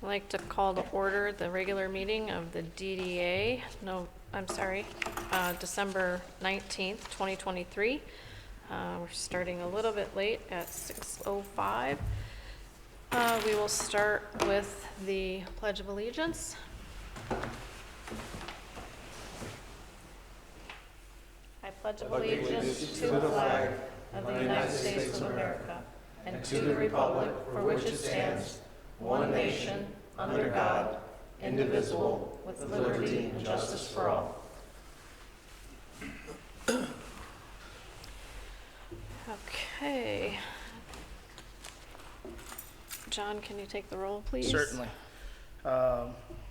I'd like to call to order the regular meeting of the DDA, December 19th, 2023. We're starting a little bit late at 6:05. We will start with the Pledge of Allegiance. I pledge allegiance to the flag of the United States of America and to the republic for which it stands, one nation, under God, indivisible, with liberty and justice for all. Okay. John, can you take the roll, please? Certainly.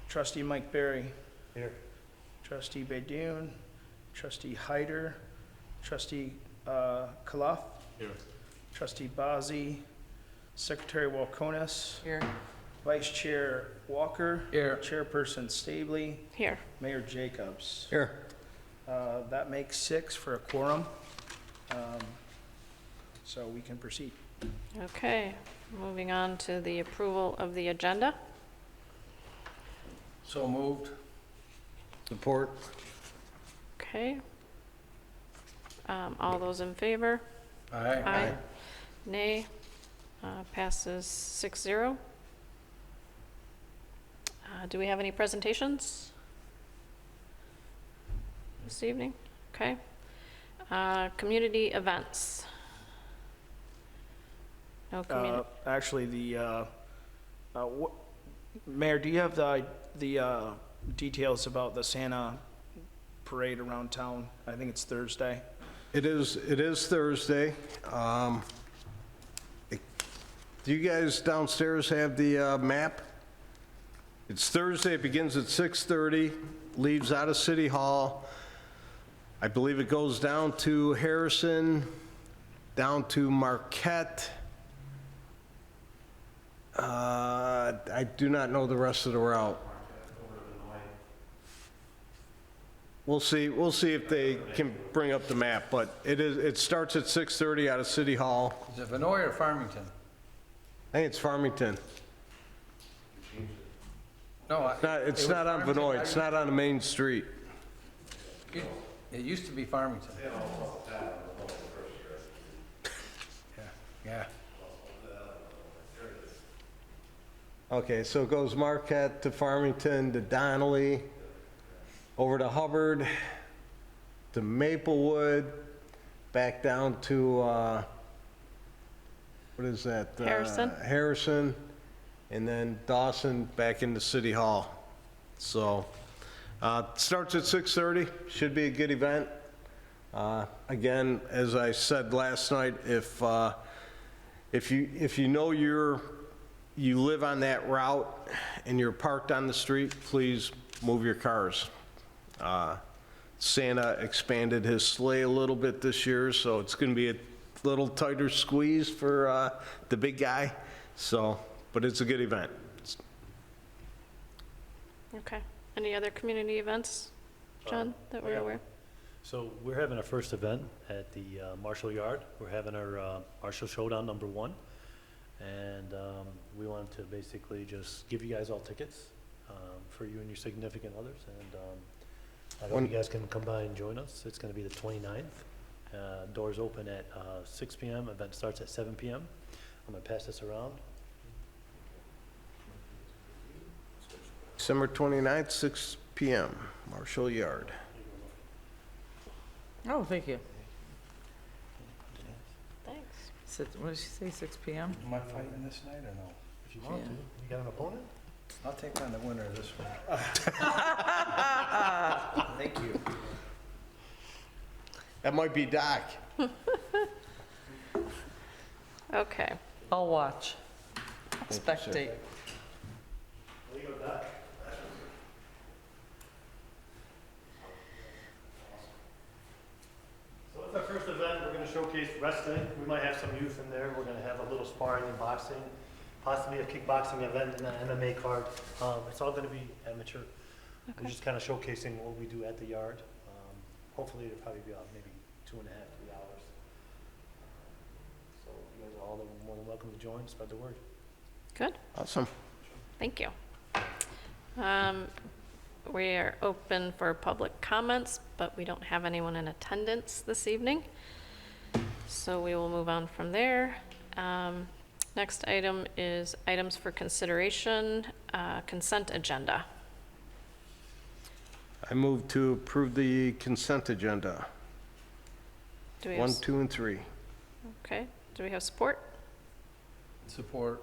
Trustee Mike Berry. Here. Trustee Baydoun. Trustee Hyder. Trustee Kaloff. Here. Trustee Bazzi. Secretary Walconis. Here. Vice Chair Walker. Here. Chairperson Stabley. Here. Mayor Jacobs. Here. That makes 6 for a quorum. So we can proceed. Okay, moving on to the approval of the agenda. So moved. Support. Okay. All those in favor? Aye. Nay. Passes 6-0. Do we have any presentations this evening? Okay. Community events. No community. Actually, Mayor, do you have the details about the Santa parade around town? I think it's Thursday. It is Thursday. Do you guys downstairs have the map? It's Thursday, it begins at 6:30, leaves out of City Hall. I believe it goes down to Harrison, down to Marquette. I do not know the rest of the route. We'll see if they can bring up the map, but it starts at 6:30 out of City Hall. Is it Vinoy or Farmington? I think it's Farmington. No, It's not on Vinoy, it's not on the main street. It used to be Farmington. Yeah. Okay, so it goes Marquette to Farmington to Donnelly, over to Hubbard, to Maplewood, back down to, what is that? Harrison. Harrison, and then Dawson back into City Hall. So, starts at 6:30, should be a good event. Again, as I said last night, if you know you live on that route and you're parked on the street, please move your cars. Santa expanded his sleigh a little bit this year, so it's going to be a little tighter squeeze for the big guy. So, but it's a good event. Okay. Any other community events, John, that we're aware? So we're having our first event at the Marshall Yard. We're having our Marshall Showdown #1. And we wanted to basically just give you guys all tickets for you and your significant others. And I hope you guys can come by and join us. It's going to be the 29th. Doors open at 6 p.m. Event starts at 7 p.m. I'm going to pass this around. December 29th, 6 p.m., Marshall Yard. Oh, thank you. Thanks. What did she say, 6 p.m.? Am I fighting this night or no? If you want to. You got an opponent? I'll take on the winner of this one. Thank you. That might be Doc. Okay. I'll watch. Spectate. So it's our first event. We're going to showcase wrestling. We might have some youth in there. We're going to have a little sparring and boxing, possibly a kickboxing event and an MMA card. It's all going to be amateur. Okay. We're just kind of showcasing what we do at the yard. Hopefully it'll probably be about maybe 2.5, 3 hours. So you guys are all more than welcome to join, spread the word. Good. Awesome. Thank you. We are open for public comments, but we don't have anyone in attendance this evening. So we will move on from there. Next item is items for consideration, consent agenda. I move to approve the consent agenda, Do we have, 1, 2, and 3. okay, do we have support? Support.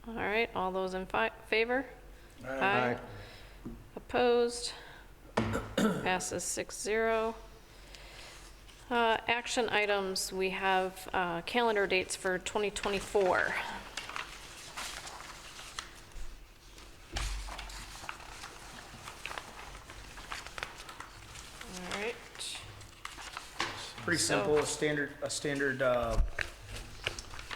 All right, all those in favor? Aye. Opposed? Passes 6-0. Action items, we have calendar dates for 2024. All right. Pretty So- simple, a standard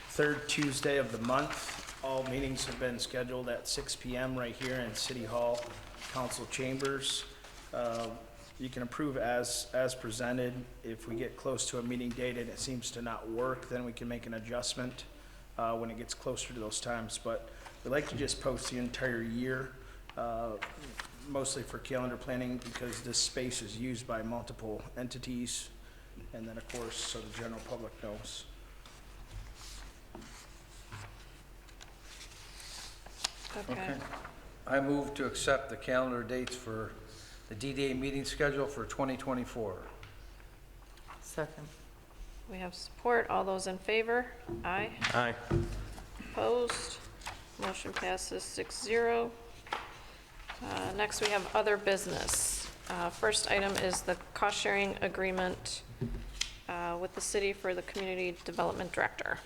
third Tuesday of the month. All meetings have been scheduled at 6 PM right here in City Hall, Council Chambers. You can approve as presented. If we get close to a meeting date and it seems to not work, then we can make an adjustment when it gets closer to those times. But we like to just post the entire year, mostly for calendar planning, because this space is used by multiple entities. And then, of course, so the general public knows. Okay. I move to accept the calendar dates for the DDA meeting schedule for 2024. Second. We have support. All those in favor? Aye. Aye. Opposed? Motion passes 6-0. Next, we have other business. First item is the cost-sharing agreement with the city for the Community Development Director.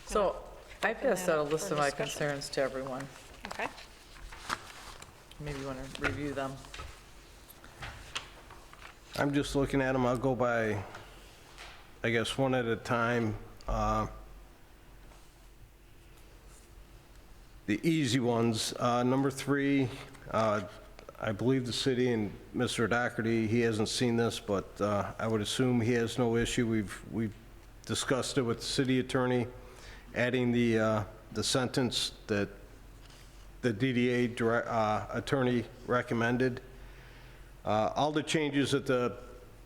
So I passed out a list For of my discussion. concerns to everyone. Okay. Maybe you want to review them. I'm just looking at them, I'll go by, I guess, one at a time. The easy ones, number 3, I believe the city and Mr. Doherty, he hasn't seen this, but I would assume he has no issue. We've discussed it with the city attorney, adding the sentence that the DDA attorney recommended. All the changes that the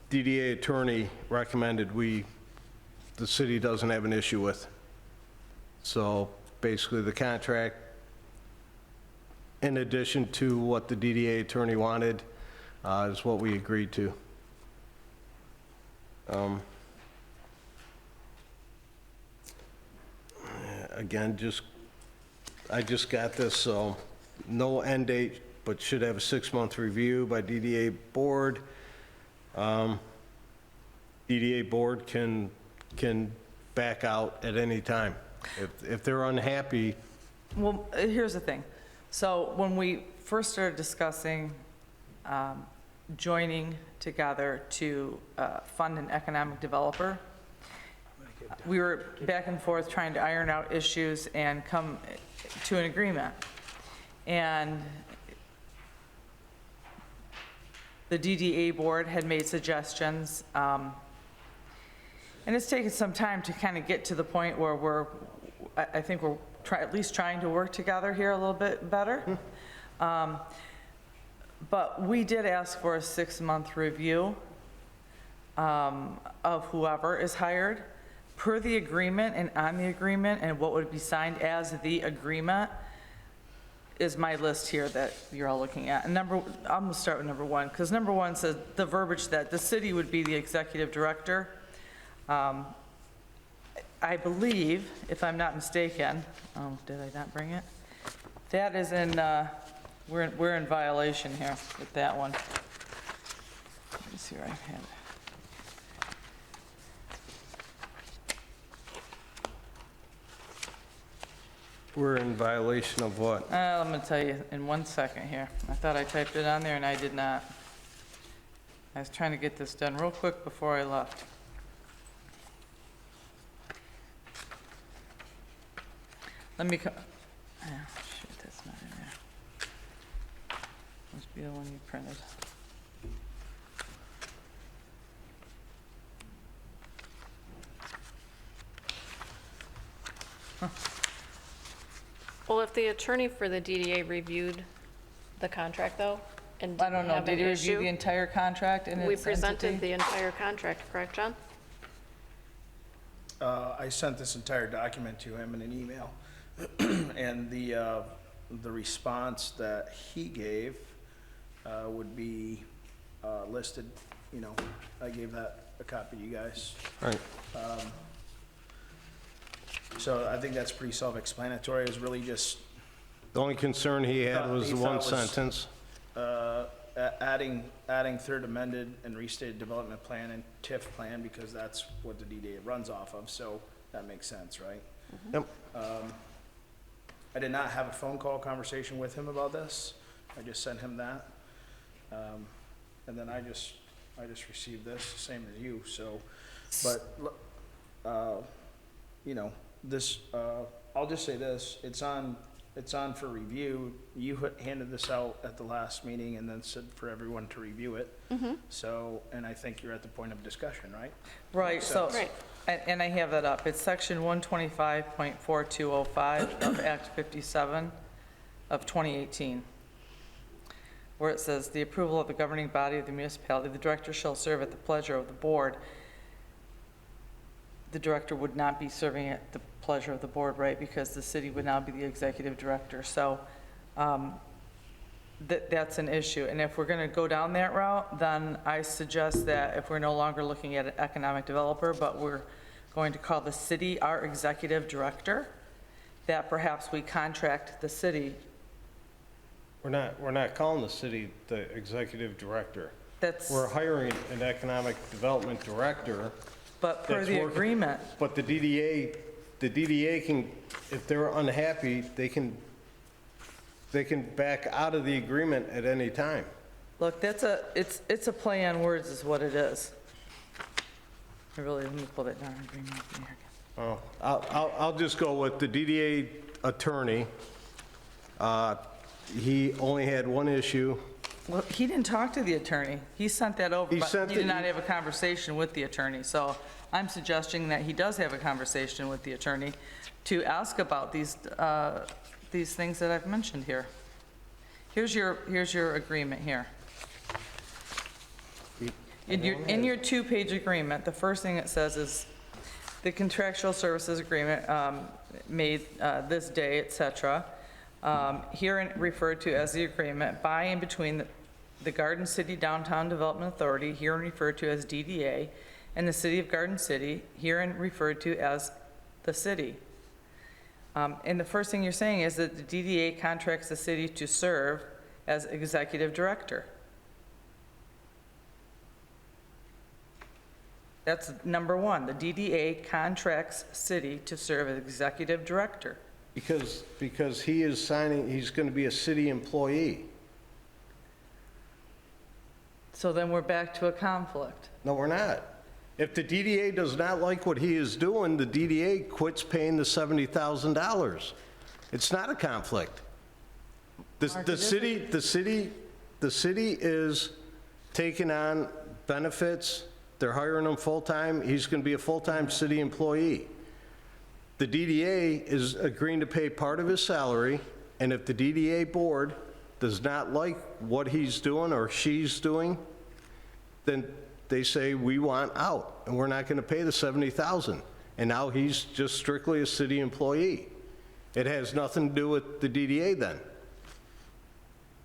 DDA attorney recommended, the city doesn't have an issue with. So basically, the contract, in addition to what the DDA attorney wanted, is what we agreed to. Again, I just got this, so no end date, but should have a 6-month review by DDA board. DDA board can back out at any time. If they're unhappy, Well, here's the thing. So when we first started discussing joining together to fund an economic developer, we were back and forth trying to iron out issues and come to an agreement. And the DDA board had made suggestions, and it's taken some time to kind of get to the point where I think we're at least trying to work together here a little bit better. But we did ask for a 6-month review of whoever is hired per the agreement and on the agreement, and what would be signed as the agreement is my list here that you're all looking at. And I'm gonna start with number 1, because number 1 says the verbiage that the city would be the executive director. I believe, if I'm not mistaken, did I not bring it? That is in, we're in violation here with that one. Let me see where I have it. we're in violation of what? I'm going to tell you in 1 second here. I thought I typed it on there and I did not. I was trying to get this done real quick before I left. Let me, shoot, that's not in there. Must be the one you printed. Huh. Well, if the attorney for the DDA reviewed the contract, though, and I didn't don't know, have an did you review the issue, entire contract in we its presented entity? the entire contract, correct, John? I sent this entire document to him in an email, and the response that he gave would be listed, you know, I gave that a copy to you guys. Right. So I think that's pretty self-explanatory, it's really just The only concern he had was He the thought one was- sentence. adding third amended and restated development plan and TIF plan, because that's what the DDA runs off of, so that makes sense, right? Yep. I did not have a phone call conversation with him about this, I just sent him that. And then I just received this, same as you, so, but, you know, this, I'll just say this, it's on for review. You handed this out at the last meeting and then said for everyone to review it. So, and I think you're at the point of discussion, right? Right, so, Right. and I have that up. It's section 125.4205 of Act 57 of 2018, where it says, "The approval of the governing body of the municipality, the director shall serve at the pleasure of the board." The director would not be serving at the pleasure of the board, right? Because the city would now be the executive director. So that's an issue. And if we're going to go down that route, then I suggest that if we're no longer looking at an economic developer, but we're going to call the city our executive director, that perhaps we contract the city. We're not calling the city the executive director. That's, We're hiring an economic development director, but per that's the working- agreement, but the DDA can, if they're unhappy, they can back out of the agreement at any time. look, it's a play on words is what it is. Let me pull that down. Agreement here again. Oh, I'll just go with the DDA attorney. He only had one issue. Well, he didn't talk to the attorney. He sent that over, He but sent he did it- not have a conversation with the attorney. So I'm suggesting that he does have a conversation with the attorney to ask about these things that I've mentioned here. Here's your agreement here. In your two-page agreement, the first thing it says is, the contractual services agreement made this day, et cetera, herein referred to as the agreement by and between the Garden City Downtown Development Authority, herein referred to as DDA, and the City of Garden City, herein referred to as the city. And the first thing you're saying is that the DDA contracts the city to serve as executive director. That's number one. The DDA contracts city to serve as executive director. Because he is signing, he's going to be a city employee. So then we're back to a conflict. No, we're not. If the DDA does not like what he is doing, the DDA quits paying the $70,000. It's not a conflict. Mark, The it city is taking on benefits, they're hiring him full-time, he's going to be a full-time city employee. The DDA is agreeing to pay part of his salary, and if the DDA board does not like what he's doing or she's doing, then they say, we want out, and we're not going to pay the $70,000. And now he's just strictly a city employee. It has nothing to do with the DDA then.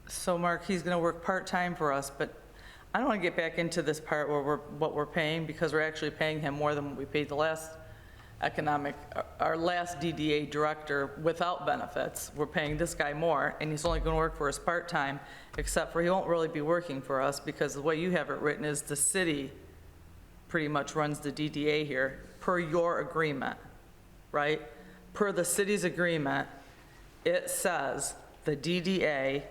So Mark, he's going to work part-time for us, but I don't want to get back into this part where what we're paying, because we're actually paying him more than what we paid the last our last DDA director without benefits. We're paying this guy more, and he's only going to work for us part-time, except for he won't really be working for us, because the way you have it written is the city pretty much runs the DDA here, per your agreement, right? Per the city's agreement, it says the DDA,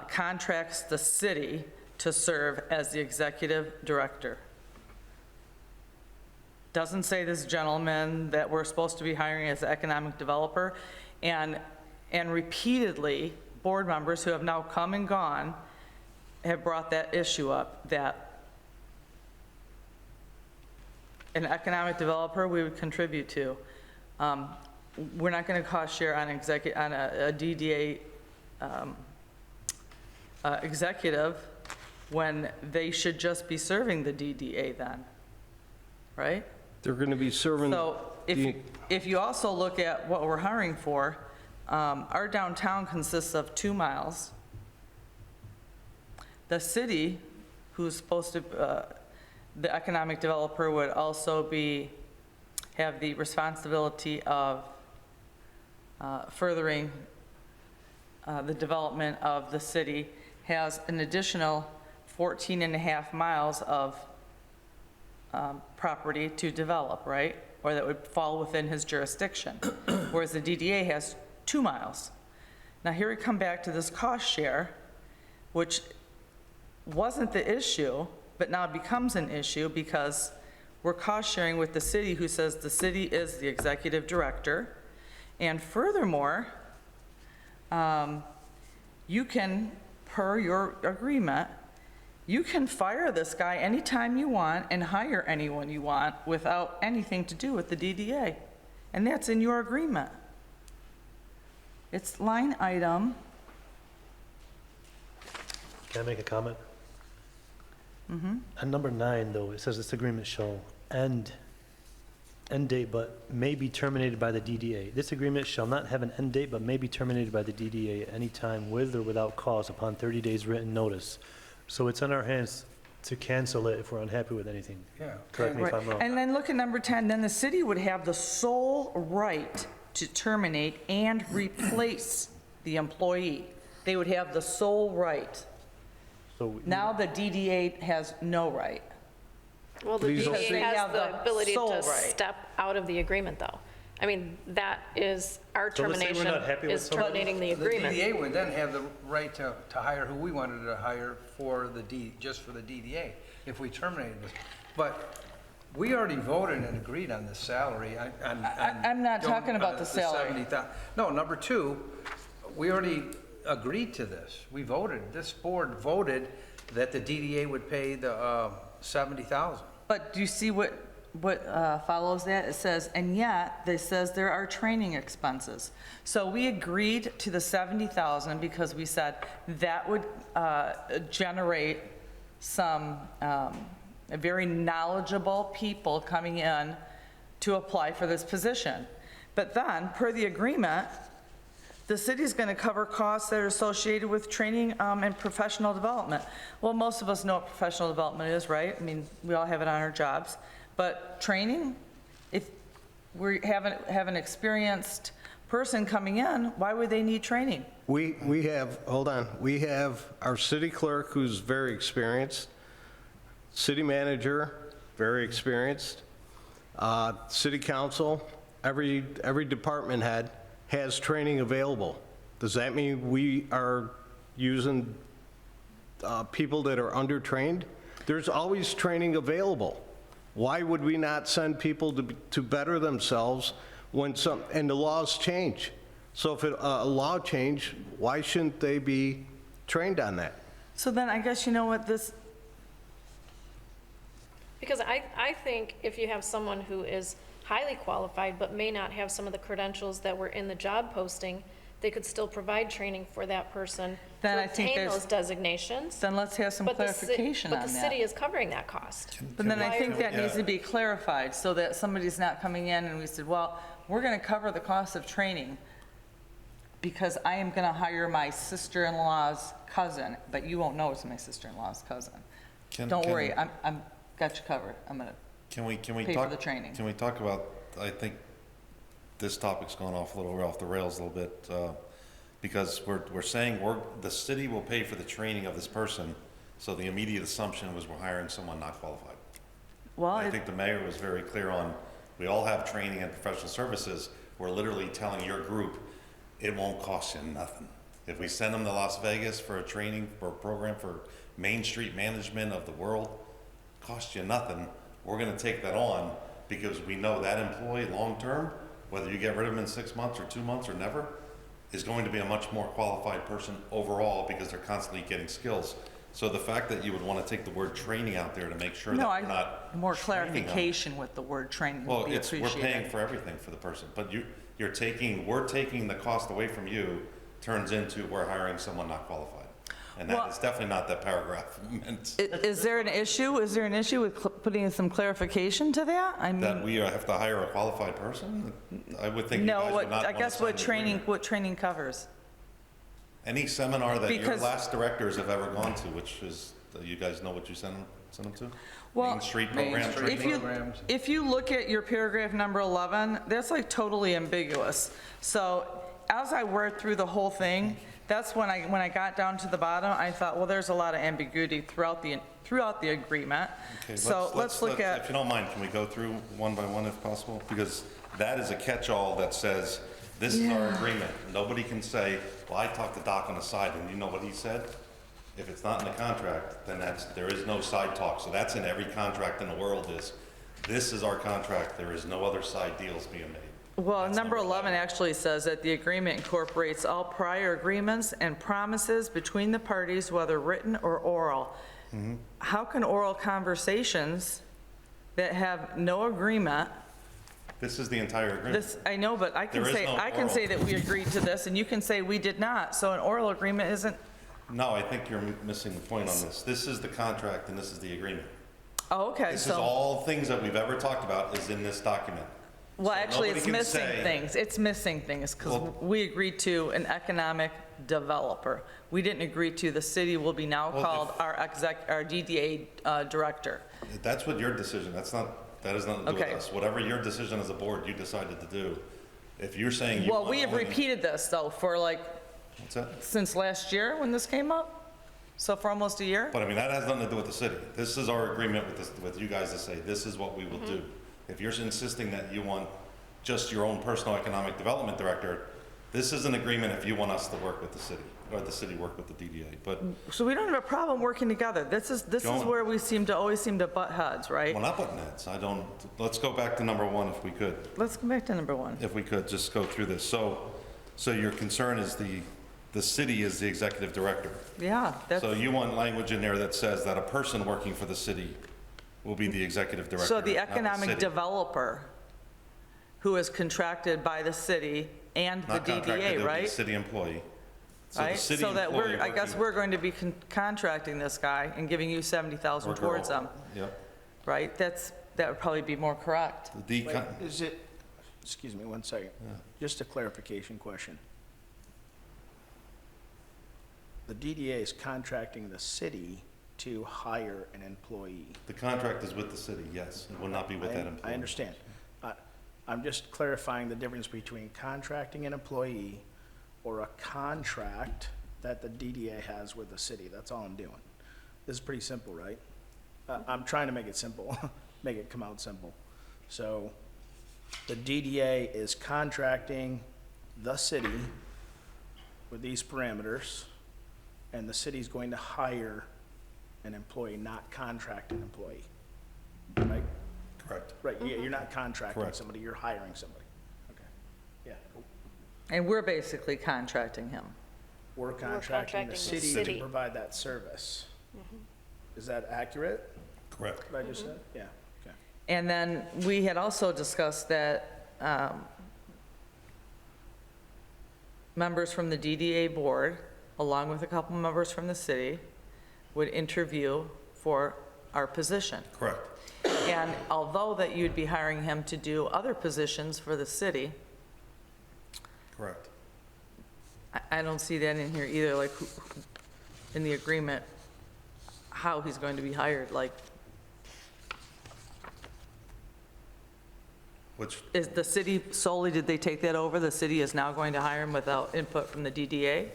contracts the city to serve as the executive director. Doesn't say this gentleman that we're supposed to be hiring as an economic developer. And repeatedly, board members who have now come and gone have brought that issue up, that an economic developer we would contribute to. we're not going to cost share on a DDA executive when they should just be serving the DDA then, right? They're going to be serving. So the- if you also look at what we're hiring for, our downtown consists of 2 miles. The city, who's supposed to, the economic developer would also have the responsibility of furthering the development of the city, has an additional 14 and a half miles of property to develop, right? Or that would fall within his jurisdiction, whereas the DDA has 2 miles. Now here we come back to this cost share, which wasn't the issue, but now becomes an issue because we're cost sharing with the city, who says the city is the executive director. And furthermore, you can, per your agreement, you can fire this guy anytime you want and hire anyone you want without anything to do with the DDA. And that's in your agreement. It's line item, Can I make a comment? On number 9, though, it says this agreement shall end date but may be terminated by the DDA. This agreement shall not have an end date but may be terminated by the DDA at any time with or without cause upon 30 days written notice. So it's in our hands to cancel it if we're unhappy with anything. Yeah. Correct me if I'm wrong. and then look at number 10, then the city would have the sole right to terminate and replace the employee. They would have the sole right. So Now the DDA has no right. Well, the These are- DDA They have has the the ability sole to right. step out of the agreement, though. I mean, that is, our So let's say we're termination not happy with is someone. terminating the The agreement. DDA would then have the right to hire who we wanted to hire for just for the DDA, if we terminated this. But we already voted and agreed on this salary. I'm not talking about the salary. 70,000. No, number 2, we already agreed to this. We voted, this board voted that the DDA would pay the 70,000. But do you see what follows that? It says, and yet, this says there are training expenses. So we agreed to the 70,000 because we said that would generate some very knowledgeable people coming in to apply for this position. But then, per the agreement, the city's going to cover costs that are associated with training and professional development. Well, most of us know what professional development is, right? I mean, we all have it on our jobs. But training, if we have an experienced person coming in, why would they need training? We have, hold on, we have our city clerk who's very experienced, city manager, very experienced, city council, every department head has training available. Does that mean we are using people that are undertrained? There's always training available. Why would we not send people to better themselves when and the laws change? So if a law change, why shouldn't they be trained on that? So then I guess you know what this, Because I think if you have someone who is highly qualified but may not have some of the credentials that were in the job posting, they could still provide training for that person Then to I think obtain there's- those designations. then let's have some But the clarification on But the that. city is covering that cost. But then I Why think are that needs to be clarified so that somebody's not coming in and we said, well, we're going to cover the cost of training because I am going to hire my sister-in-law's cousin, but you won't know it's my sister-in-law's cousin. Don't worry, I'm got you covered. I'm going to, Can we pay talk? for the training. Can we talk about, I think this topic's gone off a little off the rails a little bit, because we're saying the city will pay for the training of this person, so the immediate assumption was we're hiring someone not qualified. well, I think the mayor was very clear on, we all have training and professional services. We're literally telling your group, it won't cost you nothing. If we send them to Las Vegas for a training, for a program for Main Street management of the world, cost you nothing. We're gonna take that on because we know that employee long-term, whether you get rid of them in 6 months or 2 months or never, is going to be a much more qualified person overall because they're constantly getting skills. So the fact that you would want to take the word training out there to make sure that No, we're not more training them. clarification with the word training Well, would be we're paying appreciated. for everything for the person, but we're taking the cost away from you, turns into we're hiring someone not qualified. And Well- that is definitely not that paragraph meant, Is there an issue? Is there an issue with putting in some clarification to that? I that mean, we have to hire a qualified person? I would think you guys no, would not I want guess to sign what training covers. any seminar that your Because- last directors have ever gone to, which is, you guys know what you send them to? Well, Main Street Main program Street training? programs. If you look at your paragraph number 11, that's like totally ambiguous. So as I worked through the whole thing, that's when I got down to the bottom, I thought, well, there's a lot of ambiguity throughout the agreement. Okay, So let's look if at, you don't mind, can we go through one by one if possible? Because that is a catch-all that says, this is our agreement. Nobody can say, well, I talked to Doc on the side, and you know what he said? If it's not in the contract, then there is no side talk. So that's in every contract in the world is, this is our contract, there is no other side deals being made. well, That's number number 11 actually says that the agreement incorporates all prior agreements and promises between the parties, whether written or oral. Mm-hmm. How can oral conversations that have no agreement, This is the entire agreement. this, I know, but I can There is say, no I can oral. say that we agreed to this, and you can say we did not. So an oral agreement isn't, No, I think you're missing the point on this. This is the contract and this is the agreement. oh, okay, This is so, all things that we've ever talked about is in this document. well, so actually, nobody it's can missing say- things. It's missing things, because Well- we agreed to an economic developer. We didn't agree to the city will be now Well, called our DDA director. That's what your decision, that has nothing to do with Okay. us. Whatever your decision as a board you decided to do, if you're saying you Well, want we have only- repeated this, though, for like, What's that? since last year when this came up? So for almost a year? But I mean, that has nothing to do with the city. This is our agreement with you guys to say, this is what we will do. If you're insisting that you want just your own personal economic development director, this is an agreement if you want us to work with the city, or the city work with the DDA. But So we don't have a problem working together. This is Going. where we always seem to butt heads, right? we're not butting heads. Let's go back to number one if we could. Let's go back to number 1. If we could, just go through this. So your concern is the city is the executive director. Yeah, that's, So you want language in there that says that a person working for the city will be the executive director, so the not economic city. developer who is contracted by the city and the Not contracted, DDA, it'll be a right? city employee. So the Right? city So that employee I guess working- we're going to be contracting this guy and giving you 70,000 or girl. towards them, Yep. right? That would probably be more correct. The Wait, con- is it, excuse me, one second. Just a clarification question. The DDA is contracting the city to hire an employee. The contract is with the city, yes. It will not be with that employee. I understand. I'm just clarifying the difference between contracting an employee or a contract that the DDA has with the city. That's all I'm doing. This is pretty simple, right? I'm trying to make it simple, make it come out simple. So the DDA is contracting the city with these parameters, and the city's going to hire an employee, not contract an employee, right? Correct. Right, yeah, you're not contracting Correct. somebody, you're hiring somebody. Okay, yeah. Cool. And we're basically contracting him. We're contracting the contracting the city to city. provide that service. Is that accurate, Correct. what I just said? Yeah, okay. And then we had also discussed that members from the DDA board, along with a couple members from the city, would interview for our position. Correct. And although that you'd be hiring him to do other positions for the city, Correct. I don't see that in here either, like, in the agreement, how he's going to be hired, like, Which, is the city solely, did they take that over? The city is now going to hire him without input from the DDA?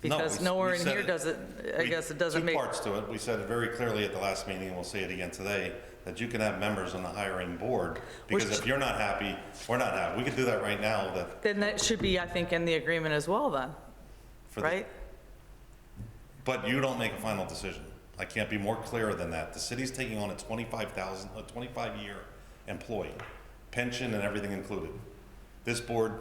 Because we nowhere in said here it- does it, I guess it doesn't make, Two parts to it. We said it very clearly at the last meeting, and we'll say it again today, that you can have members on the hiring board, because Which- if you're not happy, we're not happy. We could do that right now, that, then that should be, I think, in the agreement as well then, for the. right? But you don't make a final decision. I can't be more clear than that. The city's taking on a 25-year employee, pension and everything included. This board,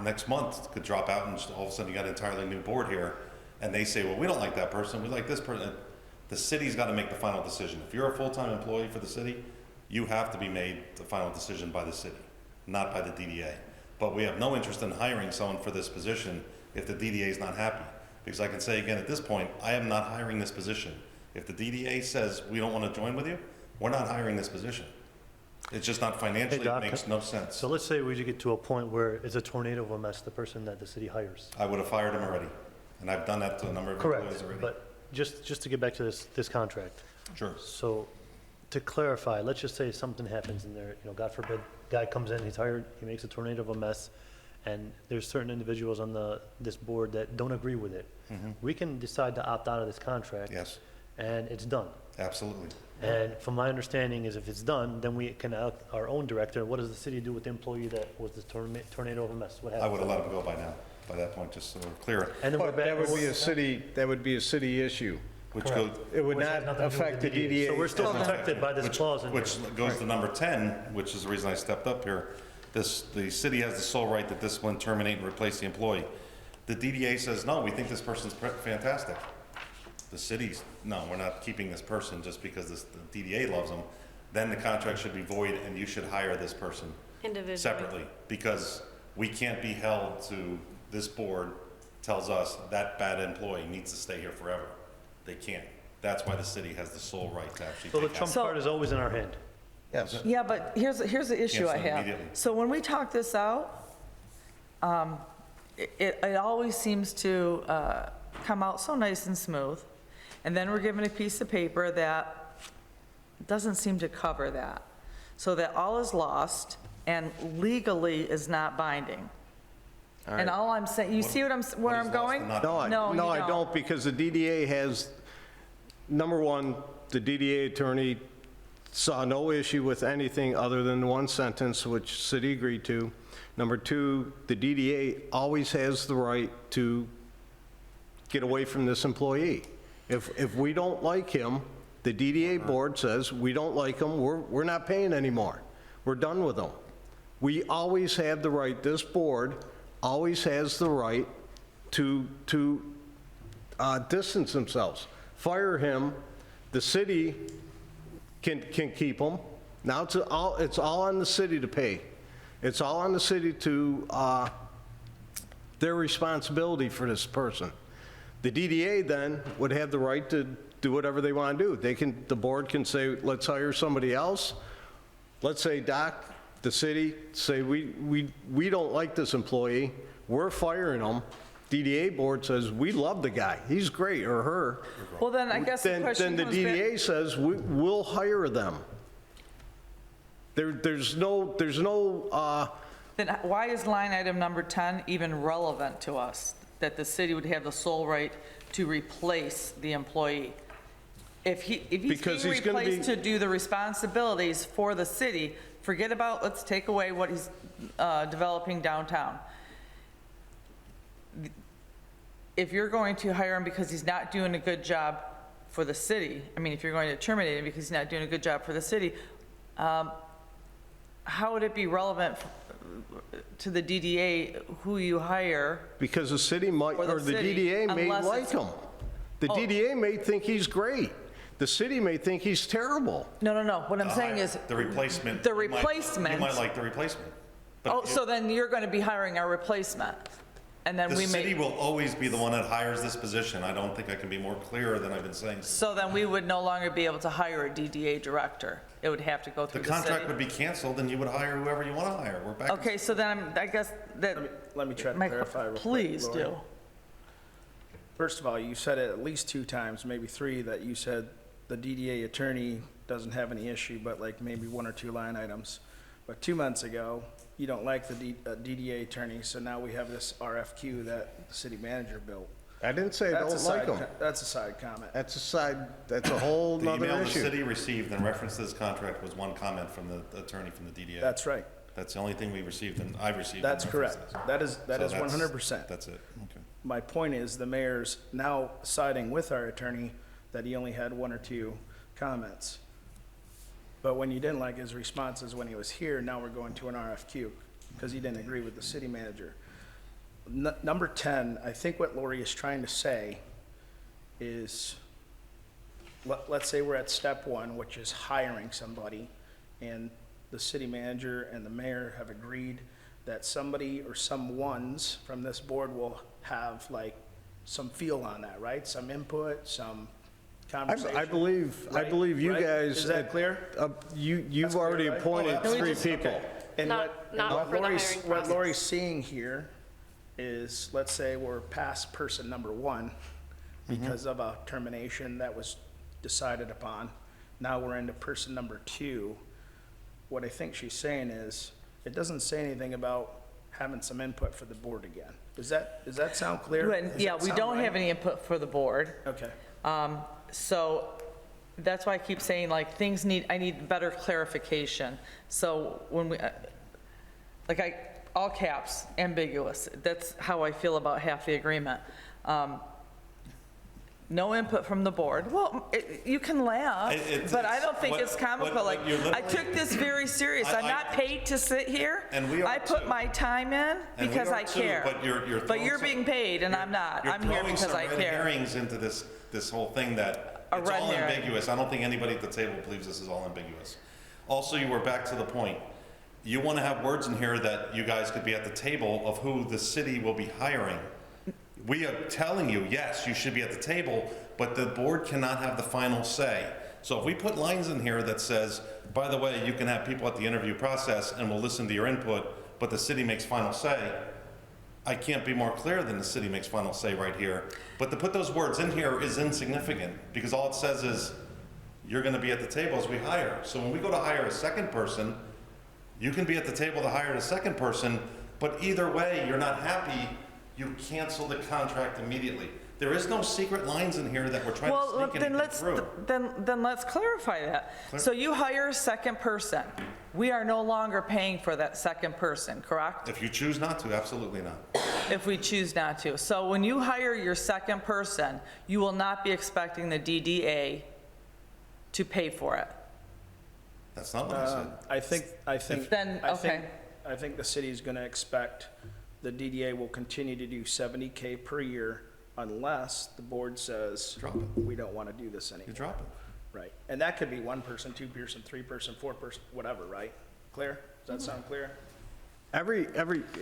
next month, could drop out and all of a sudden you got an entirely new board here. and they say, well, we don't like that person, we like this person, the city's gotta make the final decision. If you're a full-time employee for the city, you have to be made the final decision by the city, not by the DDA. But we have no interest in hiring someone for this position if the DDA is not happy. Because I can say again, at this point, I am not hiring this position. If the DDA says we don't want to join with you, we're not hiring this position. It's just not financially, Doc, it makes no sense. So let's say we get to a point where it's a tornado of a mess, the person that the city hires. I would have fired him already, and I've done that to a number of employees Correct, already. but just to get back to this contract. Sure. So to clarify, let's just say something happens in there, God forbid, guy comes in, he's hired, he makes a tornado of a mess, and there's certain individuals on this board that don't agree with it. We can decide to opt out of this contract. Yes, And it's done. absolutely. And from my understanding is if it's done, then we can out our own director. What does the city do with the employee that was the tornado of a mess? What I happens? would have let him go by now, by that point, just so we're clear. And then we're But back. that would be a city issue. Which Correct. goes, It would Which has not nothing to do with affect the the DDA. So we're still protected by this clause in there. which goes to number 10, which is the reason I stepped up here. The city has the sole right to discipline, terminate, and replace the employee. The DDA says, no, we think this person's fantastic. The city's, no, we're not keeping this person just because the DDA loves them. Then the contract should be void and you should hire this person Individually. separately. Because we can't be held to, this board tells us that bad employee needs to stay here forever. They can't. That's why the city has the sole right to actually So the take trump action. So- card is always in our hand. Yes. Yeah, but here's the issue I Cancel have. immediately. So when we talk this out, it always seems to come out so nice and smooth, and then we're given a piece of paper that doesn't seem to cover that, so that all is lost and legally is not binding. And all I'm saying, you see where What I'm is lost going? and not No, done? No, you I don't. don't, because the DDA has, number one, the DDA attorney saw no issue with anything other than one sentence, which city agreed to. Number two, the DDA always has the right to get away from this employee. If we don't like him, the DDA board says, we don't like him, we're not paying anymore. We're done with him. We always have the right, this board always has the right to distance themselves. Fire him, the city can keep him. Now it's all on the city to pay. It's all on the city to, their responsibility for this person. The DDA then would have the right to do whatever they want to do. The board can say, let's hire somebody else. Let's say, Doc, the city, say, we don't like this employee, we're firing him. DDA board says, we love the guy, he's great, or her. Well, then I guess the Then question the comes back. DDA says, we'll hire them. There's no, Then why is line item number 10 even relevant to us? That the city would have the sole right to replace the employee? If he's Because being he's gonna replaced be- to do the responsibilities for the city, forget about, let's take away what he's developing downtown. If you're going to hire him because he's not doing a good job for the city, I mean, if you're going to terminate him because he's not doing a good job for the city, how would it be relevant to the DDA who you hire? because the city might, Or the or the city, DDA may unless like it's- him. The Oh. DDA may think he's great. The city may think he's terrible. No, what I'm saying is, The replacement. the you might- replacement- You might like the replacement. But oh, so then you're going to be hiring our replacement? And then the we city may, will always be the one that hires this position. I don't think I can be more clearer than I've been saying. so then we would no longer be able to hire a DDA director? It would have to go The through the contract city? would be canceled and you would hire whoever you want to hire. We're back. Okay, so then I guess that, Let me try to my- clarify real quick, please Lori. do. First of all, you said it at least 2 times, maybe 3, that you said the DDA attorney doesn't have any issue, but like maybe 1 or 2 line items. But 2 months ago, you don't like the DDA attorney, so now we have this RFQ that the city manager built. I didn't say I That's don't a like side, him. that's a side comment. That's a side, that's a whole The nother email the issue. city received in reference to this contract was 1 comment from the attorney from the DDA. That's right. That's the only thing we received and I've received. in That's reference correct. to this. That is So that's- 100%. That's it. Okay. My point is, the mayor's now siding with our attorney that he only had 1 or 2 comments. But when you didn't like his responses when he was here, now we're going to an RFQ because he didn't agree with the city manager. Number 10, I think what Lori is trying to say is, let's say we're at step one, which is hiring somebody, and the city manager and the mayor have agreed that somebody or some ones from this board will have like some feel on that, right? Some input, some conversation. I believe you Right? guys. Is that clear? You've That's clear, already right? appointed Oh, three that's- people. okay. And Not- what- not and what for the Lori's- hiring What process. Lori's seeing here is, let's say we're past person number one because of a termination that was decided upon. Now we're into person number two. What I think she's saying is, it doesn't say anything about having some input for the board again. Does that sound clear? Does Yeah, that we sound don't right? have any input for the board. Okay. So that's why I keep saying, like, I need better clarification. So when we, all caps, ambiguous, that's how I feel about half the agreement. No input from the board. Well, you can laugh, but I don't think it's comical. Like, I took this very serious. I'm not paid to sit here. And we are I put too. my time in And we because are I too, care. but you're But throwing you're some- being paid and I'm not. I'm here because I You're throwing some red care. herrings into this whole thing that A it's red all herring. ambiguous. I don't think anybody at the table believes this is all ambiguous. Also, you were back to the point. You want to have words in here that you guys could be at the table of who the city will be hiring. We are telling you, yes, you should be at the table, but the board cannot have the final say. So if we put lines in here that says, by the way, you can have people at the interview process and we'll listen to your input, but the city makes final say, I can't be more clear than the city makes final say right here. But to put those words in here is insignificant, because all it says is, you're gonna be at the table as we hire. So when we go to hire a second person, you can be at the table to hire the second person, but either way, you're not happy, you cancel the contract immediately. There is no secret lines in here that we're trying to Well, sneak then anything let's, through. then let's clarify that. So you hire a second person. We are no longer paying for that second person, correct? If you choose not to, absolutely not. If we choose not to. So when you hire your second person, you will not be expecting the DDA to pay for it. That's not what I said. I think. Then, okay. I think the city's gonna expect the DDA will continue to do 70K per year unless the board says, Drop it. we don't wanna do this You anymore. drop it. Right, and that could be one person, two person, three person, four person, whatever, right? Clear? Does that sound clear?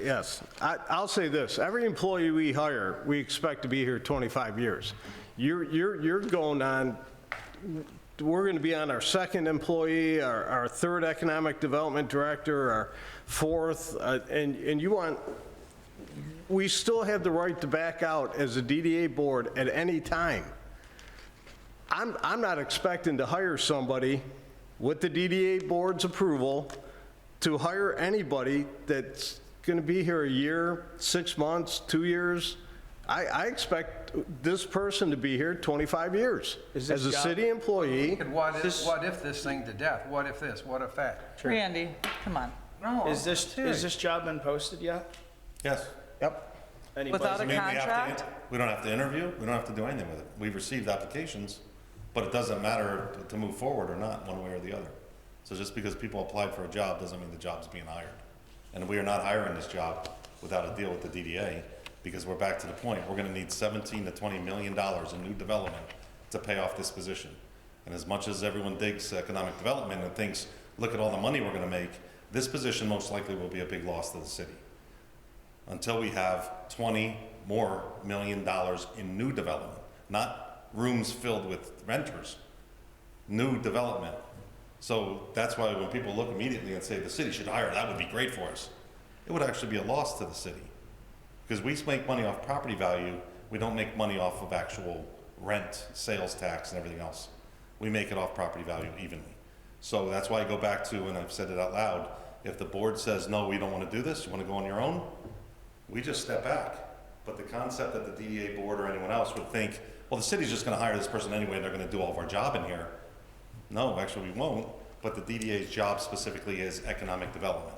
Yes. I'll say this, every employee we hire, we expect to be here 25 years. You're going on, we're going to be on our second employee, our third economic development director, our fourth, and you want, we still have the right to back out as a DDA board at any time. I'm not expecting to hire somebody with the DDA board's approval to hire anybody that's going to be here a year, 6 months, 2 years. I expect this person to be here 25 years Is this as a job- city employee. And what if this thing to death? What if this? What if that? Randy, come on. No, Is this job been posted yet? Yes. Yep. Anybody- Without a I mean, contract? we don't have to interview, we don't have to do anything with it. We've received applications, but it doesn't matter to move forward or not, one way or the other. So just because people applied for a job doesn't mean the job's being hired. And we are not hiring this job without a deal with the DDA, because we're back to the point, we're gonna need 17 to 20 million dollars in new development to pay off this position. And as much as everyone digs economic development and thinks, look at all the money we're gonna make, this position most likely will be a big loss to the city. Until we have 20 more million dollars in new development, not rooms filled with renters, new development. So that's why when people look immediately and say the city should hire, that would be great for us. It would actually be a loss to the city. Because we make money off property value, we don't make money off of actual rent, sales tax and everything else. We make it off property value evenly. So that's why I go back to, and I've said it out loud, if the board says, no, we don't want to do this, you want to go on your own, we just step back. But the concept that the DDA board or anyone else would think, well, the city's just going to hire this person anyway, they're going to do all of our job in here. No, actually we won't, but the DDA's job specifically is economic development.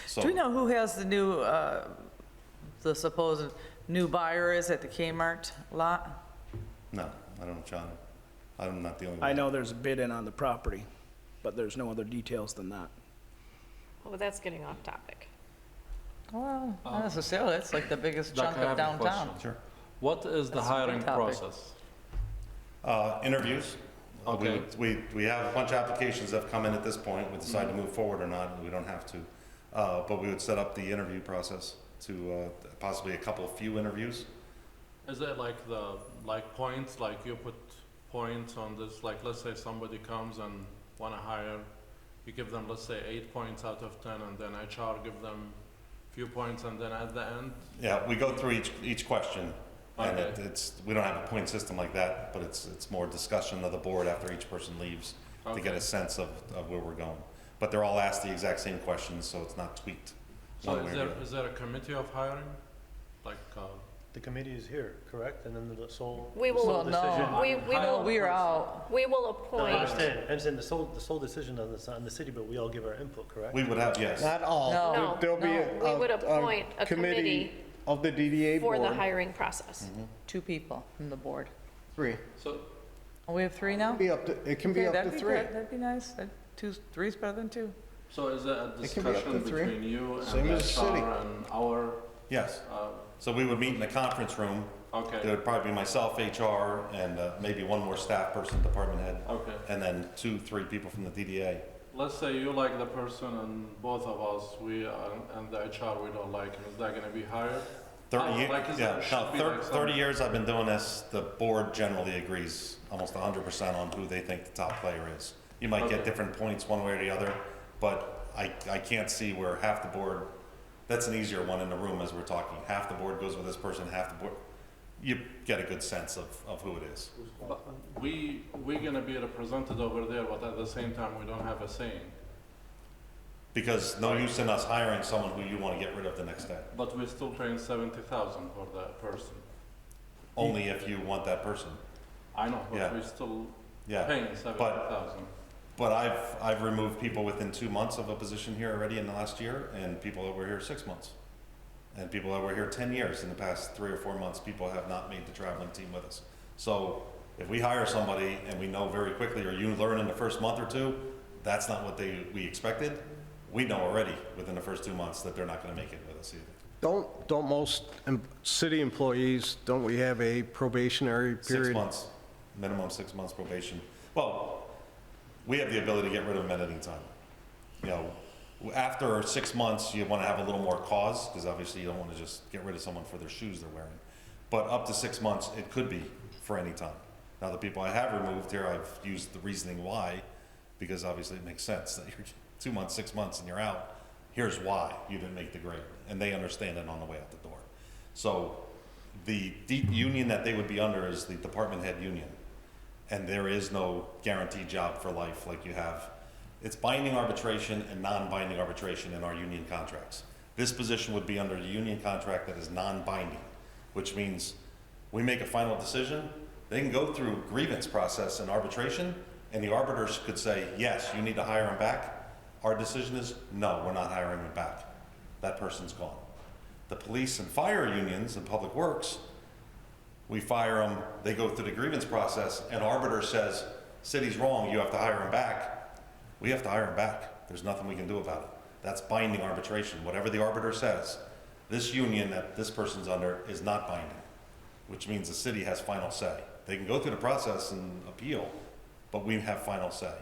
So Do we know who has the new, the supposed new buyer is at the Kmart lot? No, I don't know, John. I'm not the only one. I know there's a bid in on the property, but there's no other details than that. Oh, but that's getting off topic. Well, not necessarily, it's like the biggest Doc, chunk I of have a downtown. question. Sure. What is the That's a big hiring topic. process? Interviews. Okay. We have a bunch of applications that have come in at this point. We decide to move forward or not, we don't have to. But we would set up the interview process to possibly a couple of few interviews. Is it like points, like you put points on this, like let's say somebody comes and wanna hire, you give them, let's say 8 points out of 10, and then HR give them few points, and then at the end? Yeah, we go through each question, and Okay. we don't have a point system like that, but it's more discussion of the board after each person leaves to get Okay. a sense of where we're going. But they're all asked the exact same questions, so it's not tweaked So one way or the other. is there a committee of hiring? Like, The committee is here, correct? And then the sole, We will- sole Well, no. decision. We No, will, we are out. we will I appoint, understand the sole decision on this, on the city, but we all give our input, correct? We would have, yes. Not all. No. There'll be No. we would appoint a committee of the DDA for the board. hiring process. 2 people from the board. 3. so, Oh, we have 3 now? It can be Okay, up to that'd 3. good. That'd be nice. 3's better than 2. so is it a It can be up to discussion 3. between you and Same the as the city. HR and our, Yes. uh, So we would meet in the conference room. There okay, would probably be myself, HR, and maybe one more staff person, department head, okay. and then 2, 3 people from the DDA. Let's say you like the person and both of us, and the HR, we don't like him, is that gonna be hired? 30 years, Like, is yeah, there should no, be like some- 30 years I've been doing this, the board generally agrees almost 100% on who they think the top player is. You might get Okay. different points one way or the other, but I can't see where half the board, that's an easier one in the room as we're talking. Half the board goes with this person, half the board, you get a good sense of who it is. But we're gonna be represented over there, but at the same time, we don't have a saying. Because no use in us hiring someone who you want to get rid of the next day, But we're still paying 70,000 for that person. only if you want that person. I know, Yeah. but we're still Yeah, paying 70,000. but I've removed people within 2 months of a position here already in the last year, and people that were here 6 months. And people that were here 10 years in the past 3 or 4 months, people have not made the traveling team with us. So if we hire somebody and we know very quickly, or you learn in the first month or two, that's not what we expected, we know already within the first 2 months that they're not gonna make it with us either. Don't most city employees, don't we have a probationary 6 period? months, minimum 6 months probation. Well, we have the ability to get rid of them at any time. You know, after 6 months, you want to have a little more cause, because obviously you don't want to just get rid of someone for their shoes they're wearing. But up to 6 months, it could be for any time. Now, the people I have removed here, I've used the reasoning why, because obviously it makes sense that you're 2 months, 6 months, and you're out. Here's why you didn't make the grade, and they understand it on the way out the door. So the union that they would be under is the department head union, and there is no guaranteed job for life like you have. It's binding arbitration and non-binding arbitration in our union contracts. This position would be under the union contract that is non-binding, which means we make a final decision, they can go through grievance process and arbitration, and the arbiters could say, yes, you need to hire him back. Our decision is, no, we're not hiring him back. That person's gone. The police and fire unions and public works, we fire them, they go through the grievance process, and arbiter says, city's wrong, you have to hire him back. We have to hire him back. There's nothing we can do about it. That's binding arbitration. Whatever the arbiter says, this union that this person's under is not binding, which means the city has final say. They can go through the process and appeal, but we have final say,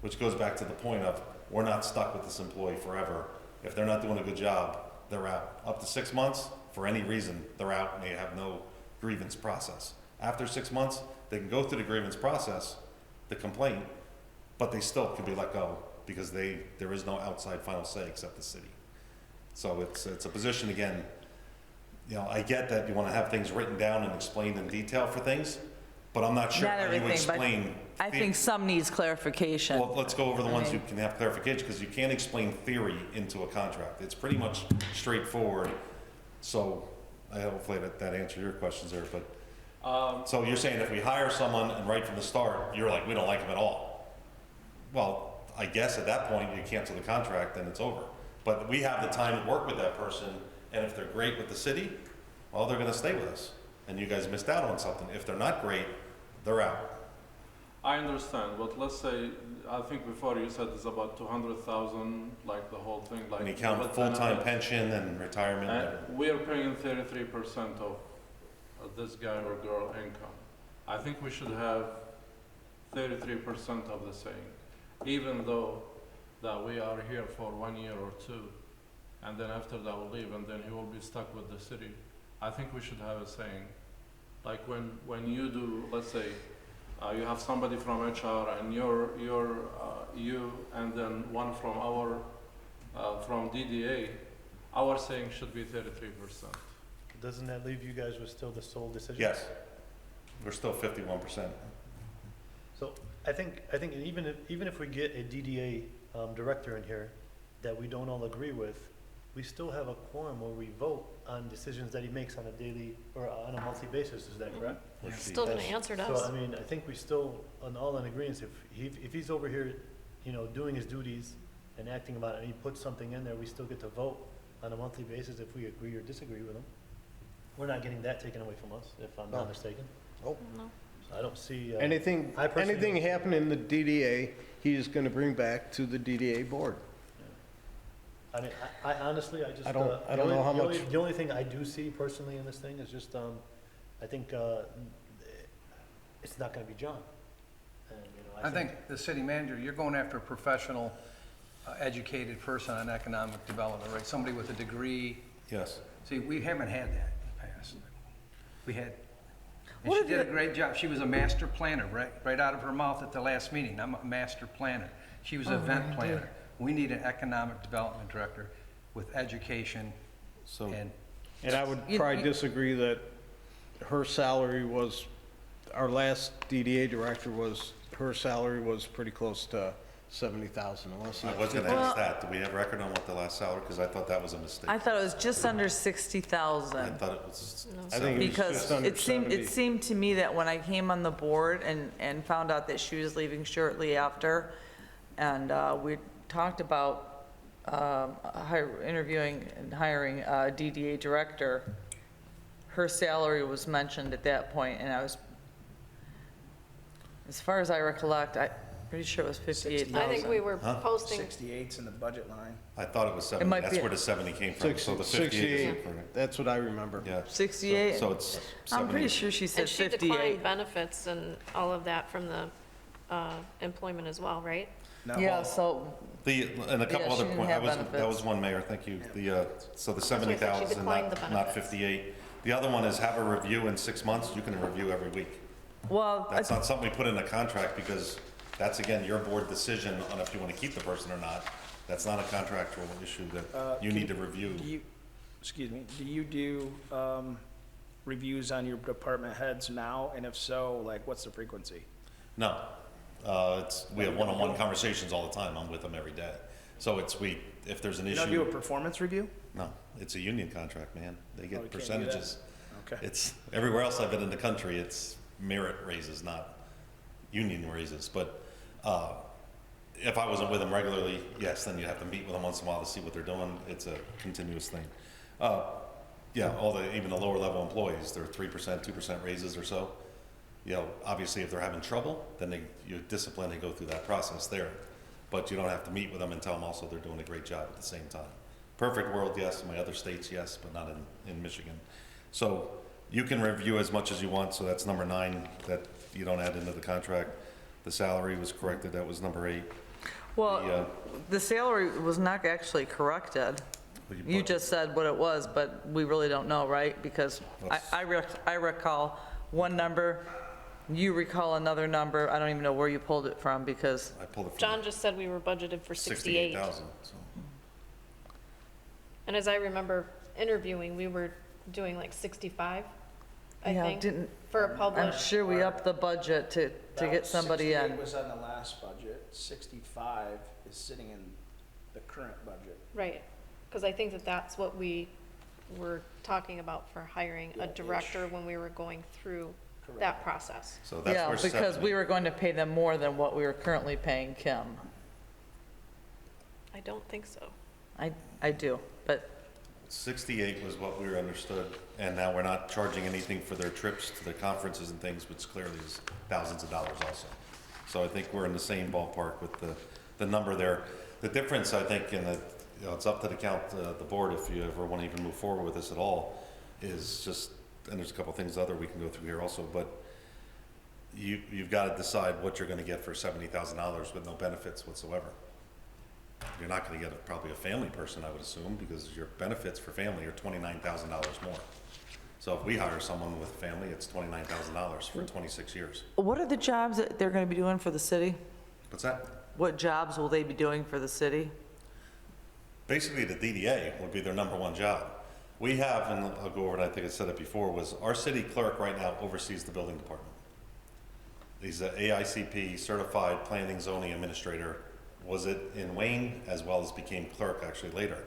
which goes back to the point of we're not stuck with this employee forever. If they're not doing a good job, they're out. Up to 6 months, for any reason, they're out and they have no grievance process. After 6 months, they can go through the grievance process, the complaint, but they still could be let go because there is no outside final say except the city. So it's a position, again, you know, I get that you want to have things written down and explained in detail for things, but I'm not sure Not how you everything, but explain. I think some needs clarification. Well, let's go over the ones who can have clarification, because you can't explain theory into a contract. It's pretty much straightforward. So hopefully that answered your questions there, but, so you're saying if we hire someone and right from the start, you're like, we don't like him at all. Well, I guess at that point, you cancel the contract, then it's over. But we have the time to work with that person, and if they're great with the city, well, they're gonna stay with us. And you guys missed out on something. If they're not great, they're out. I understand, but let's say, I think before you said it's about 200,000, like the whole thing, like. When you count with full-time benefits. pension and retirement, and everything. And we're paying 33% of this guy or girl income. I think we should have 33% of the saying, even though that we are here for 1 year or two, and then after that we'll leave, and then he will be stuck with the city. I think we should have a saying, like when you do, let's say, you have somebody from HR and you, and then one from our, from DDA, our saying should be 33%. Doesn't that leave you guys with still the sole decision? Yes. We're still 51%. So I think even if we get a DDA director in here that we don't all agree with, we still have a quorum where we vote on decisions that he makes on a daily or on a monthly basis, is that correct? Which the- Still gonna answer to So, us. I mean, I think we still, all in agreement, if he's over here, doing his duties and acting about it, and he puts something in there, we still get to vote on a monthly basis if we agree or disagree with him. We're not getting that taken away from us, if I'm No. not mistaken. No. So I don't see, Anything, I personally anything don't- happen in the DDA, he's gonna bring back to the DDA board. I mean, I honestly, I just. I don't the know only- how the only- much- The only thing I do see personally in this thing is just, I think, it's not gonna be John. And, I think the city manager, you're going after a professional, educated person on economic development, right? Somebody with a degree. Yes. See, we haven't had that in the past. We had, and What she if did a it- great job. She was a master planner, right out of her mouth at the last meeting. I'm a master planner. She was an event planner. We need an economic development director with education So, and, And I would You- probably you- disagree that her salary was, our last DDA director was, her salary was pretty close to 70,000, unless I not was gonna 50. ask that. Do we have record on what the last salary? Because I thought that was a mistake. I thought it was just under I 60,000. thought it was. I think it was Because just under it seemed, 70. it seemed to me that when I came on the board and found out that she was leaving shortly after, and we talked about interviewing and hiring a DDA director, her salary was mentioned at that point, and I was, as far as I recollect, I'm pretty sure it was 58,000. I think we were Huh? posting, 68's in the budget line. I thought it was It 70. might That's be- where the 70 came from. So the 58 68, is, that's what I remember. yeah. 68? So it's I'm pretty 70. sure she said and she 58. declined benefits and all of that from the employment as well, right? No, Yeah, well, so, And a couple Yeah, she other didn't points, have that was benefits. one, Mayor, thank you. So the what I said, she 70,000, declined the not benefits. 58. The other one is have a review in 6 months. You can review every week. well, That's not something we put in a contract because that's, again, your board decision on if you want to keep the person or not. That's not a contractual issue that you need to review. do you do reviews on your department heads now? And if so, like, what's the frequency? No. We have one-on-one conversations all the time. I'm with them every day. So if there's an You don't do a issue, performance review? no, it's a union contract, man. They Oh, you get can't do that? percentages. Okay. It's, everywhere else I've been in the country, it's merit raises, not union raises. But if I wasn't with them regularly, yes, then you'd have to meet with them once in a while to see what they're doing. It's a continuous thing. Yeah, even the lower level employees, they're 3%, 2% raises or so. Obviously if they're having trouble, then you discipline, they go through that process there. But you don't have to meet with them and tell them also they're doing a great job at the same time. Perfect world, yes. In my other states, yes, but not in Michigan. So you can review as much as you want. So that's number 9 that you don't add into the contract. The salary was corrected. That was number 8. well, the salary was not actually corrected. You just said what it was, but we really don't know, right? Because I recall one number, you recall another number. I don't even know where you pulled it from because, I pulled it from John just said we were budgeted for 68. 68,000. So. And as I remember interviewing, we were doing like 65, I yeah, think, didn't, for a I'm published. sure we upped the budget to get somebody 68 in. was on the last budget, 65 is sitting in the current budget. Right, because I think that that's what we were talking about for hiring a Yeah, director when we were going through that process. So that's Yeah, where because 70 we were going to pay them more than what we were currently paying Kim. I don't think so. I do, but 68 was what we were understood, and now we're not charging anything for their trips to the conferences and things, which clearly is thousands of dollars also. So I think we're in the same ballpark with the number there. The difference, I think, it's up to the board if you ever want to even move forward with this at all, is just, and there's a couple things other we can go through here also, but you've got to decide what you're gonna get for $70,000 with no benefits whatsoever. You're not gonna get probably a family person, I would assume, because your benefits for family are $29,000 more. So if we hire someone with a family, it's $29,000 for 26 years. What are the jobs that they're going to be doing for the city? What's that? What jobs will they be doing for the city? Basically, the DDA would be their number one job. We have, and I'll go over it, I think I said it before, was our city clerk right now oversees the building department. He's an AICP certified planning zoning administrator, was it in Wayne, as well as became clerk actually later.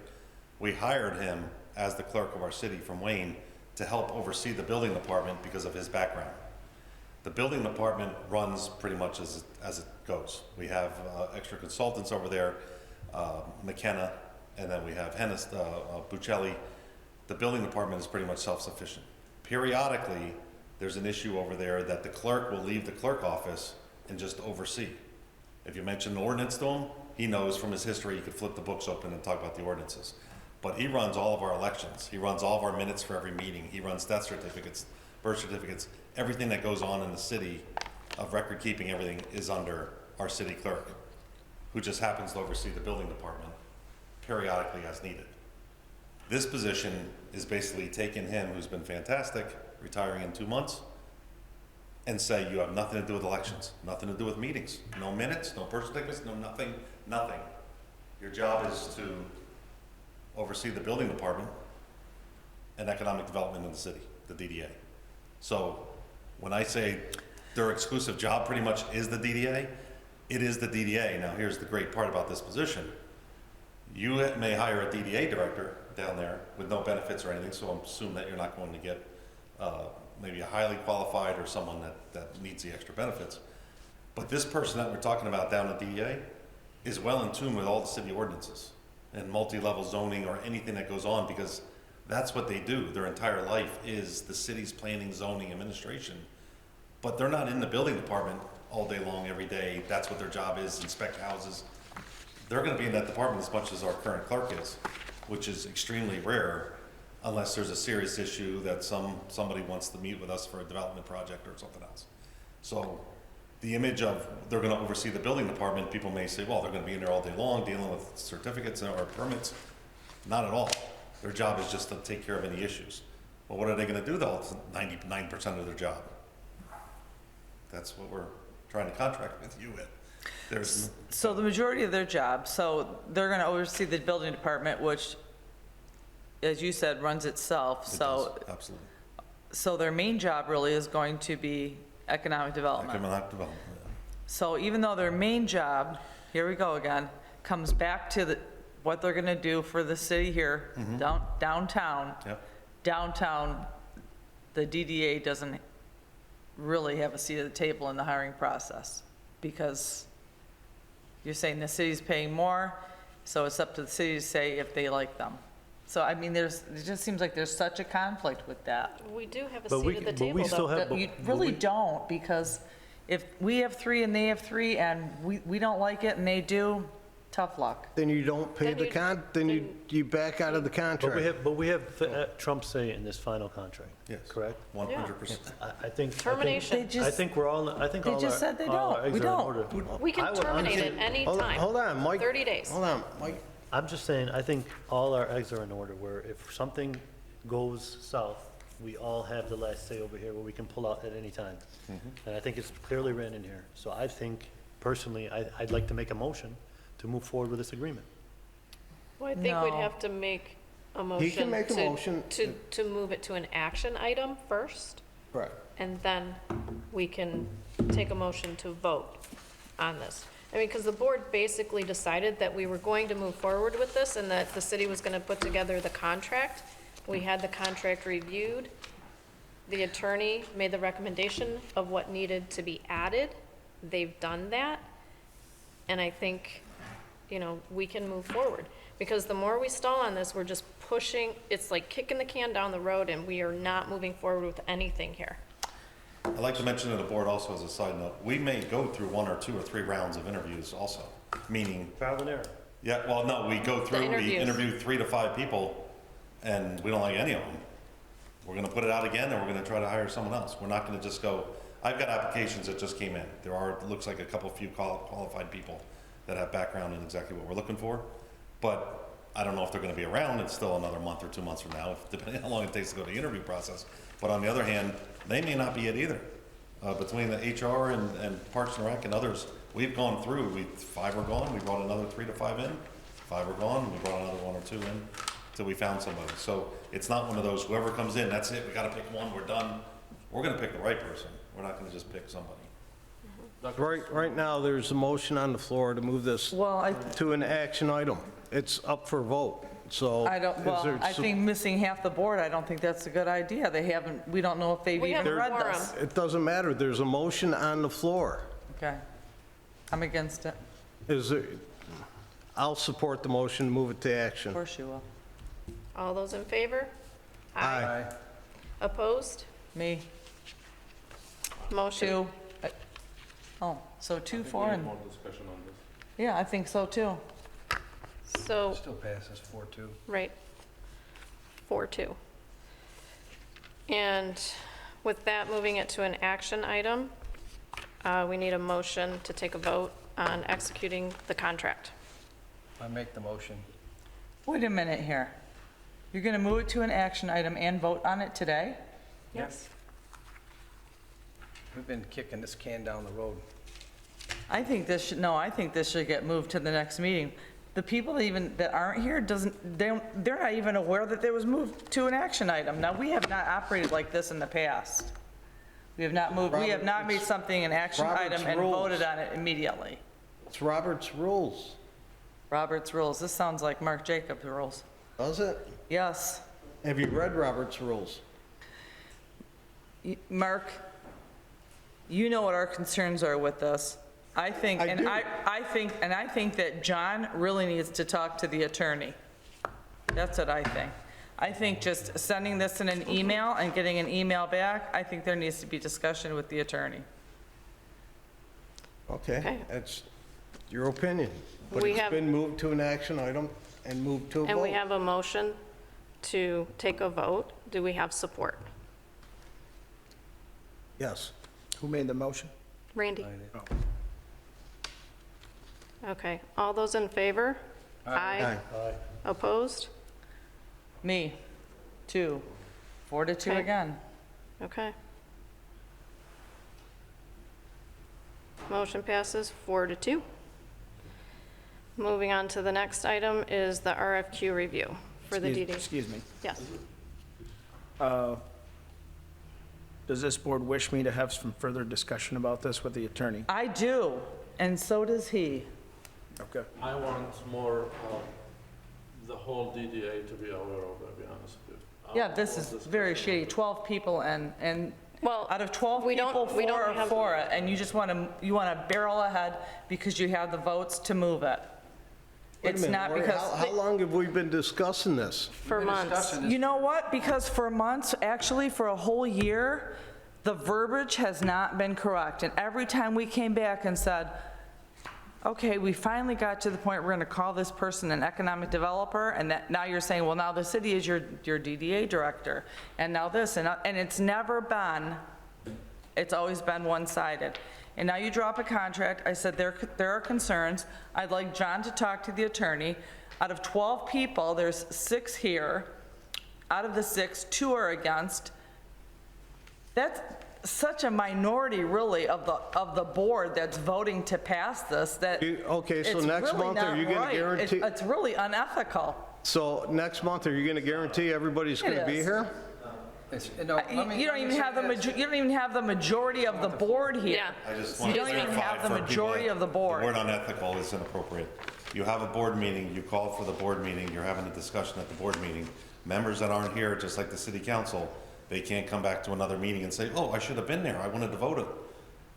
We hired him as the clerk of our city from Wayne to help oversee the building department because of his background. The building department runs pretty much as it goes. We have extra consultants over there, McKenna, and then we have Hennis, Buccelli. The building department is pretty much self-sufficient. Periodically, there's an issue over there that the clerk will leave the clerk office and just oversee. If you mention the ordinance to him, he knows from his history, he could flip the books open and talk about the ordinances. But he runs all of our elections. He runs all of our minutes for every meeting. He runs death certificates, birth certificates, everything that goes on in the city of record keeping, everything is under our city clerk, who just happens to oversee the building department periodically as needed. This position is basically taking him, who's been fantastic, retiring in 2 months, and say, you have nothing to do with elections, nothing to do with meetings, no minutes, no birth certificates, no nothing, nothing. Your job is to oversee the building department and economic development in the city, the DDA. So when I say their exclusive job pretty much is the DDA, it is the DDA. Now here's the great part about this position. You may hire a DDA director down there with no benefits or anything, so I'm assuming that you're not going to get maybe a highly qualified or someone that needs the extra benefits. But this person that we're talking about down at DDA is well in tune with all the city ordinances and multi-level zoning or anything that goes on, because that's what they do. Their entire life is the city's planning, zoning, administration. But they're not in the building department all day long, every day. That's what their job is, inspect houses. They're gonna be in that department as much as our current clerk is, which is extremely rare unless there's a serious issue that somebody wants to meet with us for a development project or something else. So the image of they're gonna oversee the building department, people may say, well, they're gonna be in there all day long dealing with certificates or permits. Not at all. Their job is just to take care of any issues. Well, what are they gonna do though? It's 99% of their job. That's what we're trying to contract with you with. So the majority of their job, so they're going to oversee the building department, which, as you said, runs itself. It So, does, absolutely. so their main job really is going to be economic development. Economic development, yeah. So even though their main job, here we go again, comes back to what they're going to do for the city here, downtown. Yep. Downtown, the DDA doesn't really have a seat at the table in the hiring process, because you're saying the city's paying more, so it's up to the city to say if they like them. So, I mean, it just seems like there's such a conflict with that. We do have a But we seat at the but we table, still though. have- That You but really we- don't, because if we have 3 and they have 3 and we don't like it and they do, tough luck. Then you don't pay Then you back out of the contract. But we have Trump say in this final contract. Yes. Correct? 100%. I think. Termination. They just- think we're all, I think they all just said they all our don't. We eggs are in don't. order. We can I would terminate honestly- it any Hold time. on, Mike. 30 days. Hold on, Mike. I'm just saying, I think all our eggs are in order, where if something goes south, we all have the last say over here, where we can pull out at any time. And I think it's clearly written in here. So I think, personally, I'd like to make a motion to move forward with this agreement. Well, I think we'd No. have to make a motion. He can make a motion. To move it to an action item first, Right. and then we can take a motion to vote on this. I mean, because the board basically decided that we were going to move forward with this and that the city was going to put together the contract. We had the contract reviewed. The attorney made the recommendation of what needed to be added. They've done that. And I think, we can move forward. Because the more we stall on this, we're just pushing, it's like kicking the can down the road, and we are not moving forward with anything here. I'd like to mention to the board also as a side note, we may go through 1 or 2 or 3 rounds of interviews also, meaning, Trial and error. yeah, well, no, we go through, we interviews. interview 3 to 5 people, and we don't like any of them. We're gonna put it out again, and we're gonna try to hire someone else. We're not gonna just go, I've got applications that just came in. There are, it looks like a couple few qualified people that have background in exactly what we're looking for. But I don't know if they're gonna be around. It's still another month or 2 months from now, depending on how long it takes to go to the interview process. But on the other hand, they may not be it either. Between the HR and Parks and Rec and others, we've gone through, 5 are gone, we brought another 3 to 5 in. 5 are gone, we brought another 1 or 2 in, till we found somebody. So it's not one of those, whoever comes in, that's it, we gotta pick one, we're done. We're gonna pick the right person. We're not gonna just pick somebody. Right now, there's a motion on the floor to move this Well, to an action item. It's up for vote, so. I don't, is well, there I think missing half the board, I don't think that's a good idea. They haven't, we don't know if they've We have even a read quorum. this. It doesn't matter, there's a motion on the floor. Okay. I'm against it. Is there, I'll support the motion, to move it to Of action. course you will. All those in favor? Aye. Opposed? Me, Motion. 2. Oh, so 2, 4, and, More discussion on this. yeah, I think so too. So, Still passes 4-2. right, 4-2. And with that, moving it to an action item, we need a motion to take a vote on executing the contract. I make the motion. Wait a minute here. You're going to move it to an action item and vote on it today? Yes. We've been kicking this can down the road. I think this should, no, I think this should get moved to the next meeting. The people that aren't here they're not even aware that it was moved to an action item. Now, we have not operated like this in the past. We have not moved, we have not made something an action Robert's item and rules. voted on it immediately. It's Robert's rules, Robert's rules, this sounds like Mark Jacobs rules. does it? Yes. Have you read Robert's rules? Mark, you know what our concerns are with this. I think, I and do. I think that John really needs to talk to the attorney. That's what I think. I think just sending this in an email and getting an email back, I think there needs to be discussion with the attorney. Okay, Okay. that's your opinion. But We it's have- been moved to an action item and moved to a vote. And we have a motion to take a vote. Do we have support? Yes. Who made the motion? Randy? Okay, all those in favor? Aye. Opposed? Me, 2, 4-2 Okay. again. Okay. Motion passes 4-2. Moving on to the next item is the RFQ review for the DD. Excuse me. Yes. Does this board wish me to have some further discussion about this with the attorney? I do, and so does he. Okay. I want more the whole DDA to be aware of, I'll be honest with you. Yeah, this is very shady. 12 people and Well, out of 12 we don't- people, we 4 don't are have- for it, and you just want to barrel ahead because you have the votes to move it. Wait a It's minute, not Lori, because, How long have we been discussing this? for We've been months. discussing this you know what? Because for months, actually for a whole year, the verbiage has not been correct. And every time we came back and said, okay, we finally got to the point we're going to call this person an economic developer, and that now you're saying, well, now the city is your DDA director, and now this, and it's never been, it's always been one-sided. And now you drop a contract, I said there are concerns, I'd like John to talk to the attorney. Out of 12 people, there's 6 here. Out of the 6, 2 are against. That's such a minority, really, of the board that's voting to pass this, that Okay, so it's next really month, are not you going right. to guarantee? It's really unethical. So next month, are you going to guarantee everybody's going to be is. here? No, let me- You don't let me even say have this. you don't even have the majority of the board here. Yeah. I just You want to don't even clarify have the for people majority that of the board. The word unethical is inappropriate. You have a board meeting, you call for the board meeting, you're having a discussion at the board meeting. Members that aren't here, just like the city council, they can't come back to another meeting and say, oh, I should have been there, I wanted to vote it.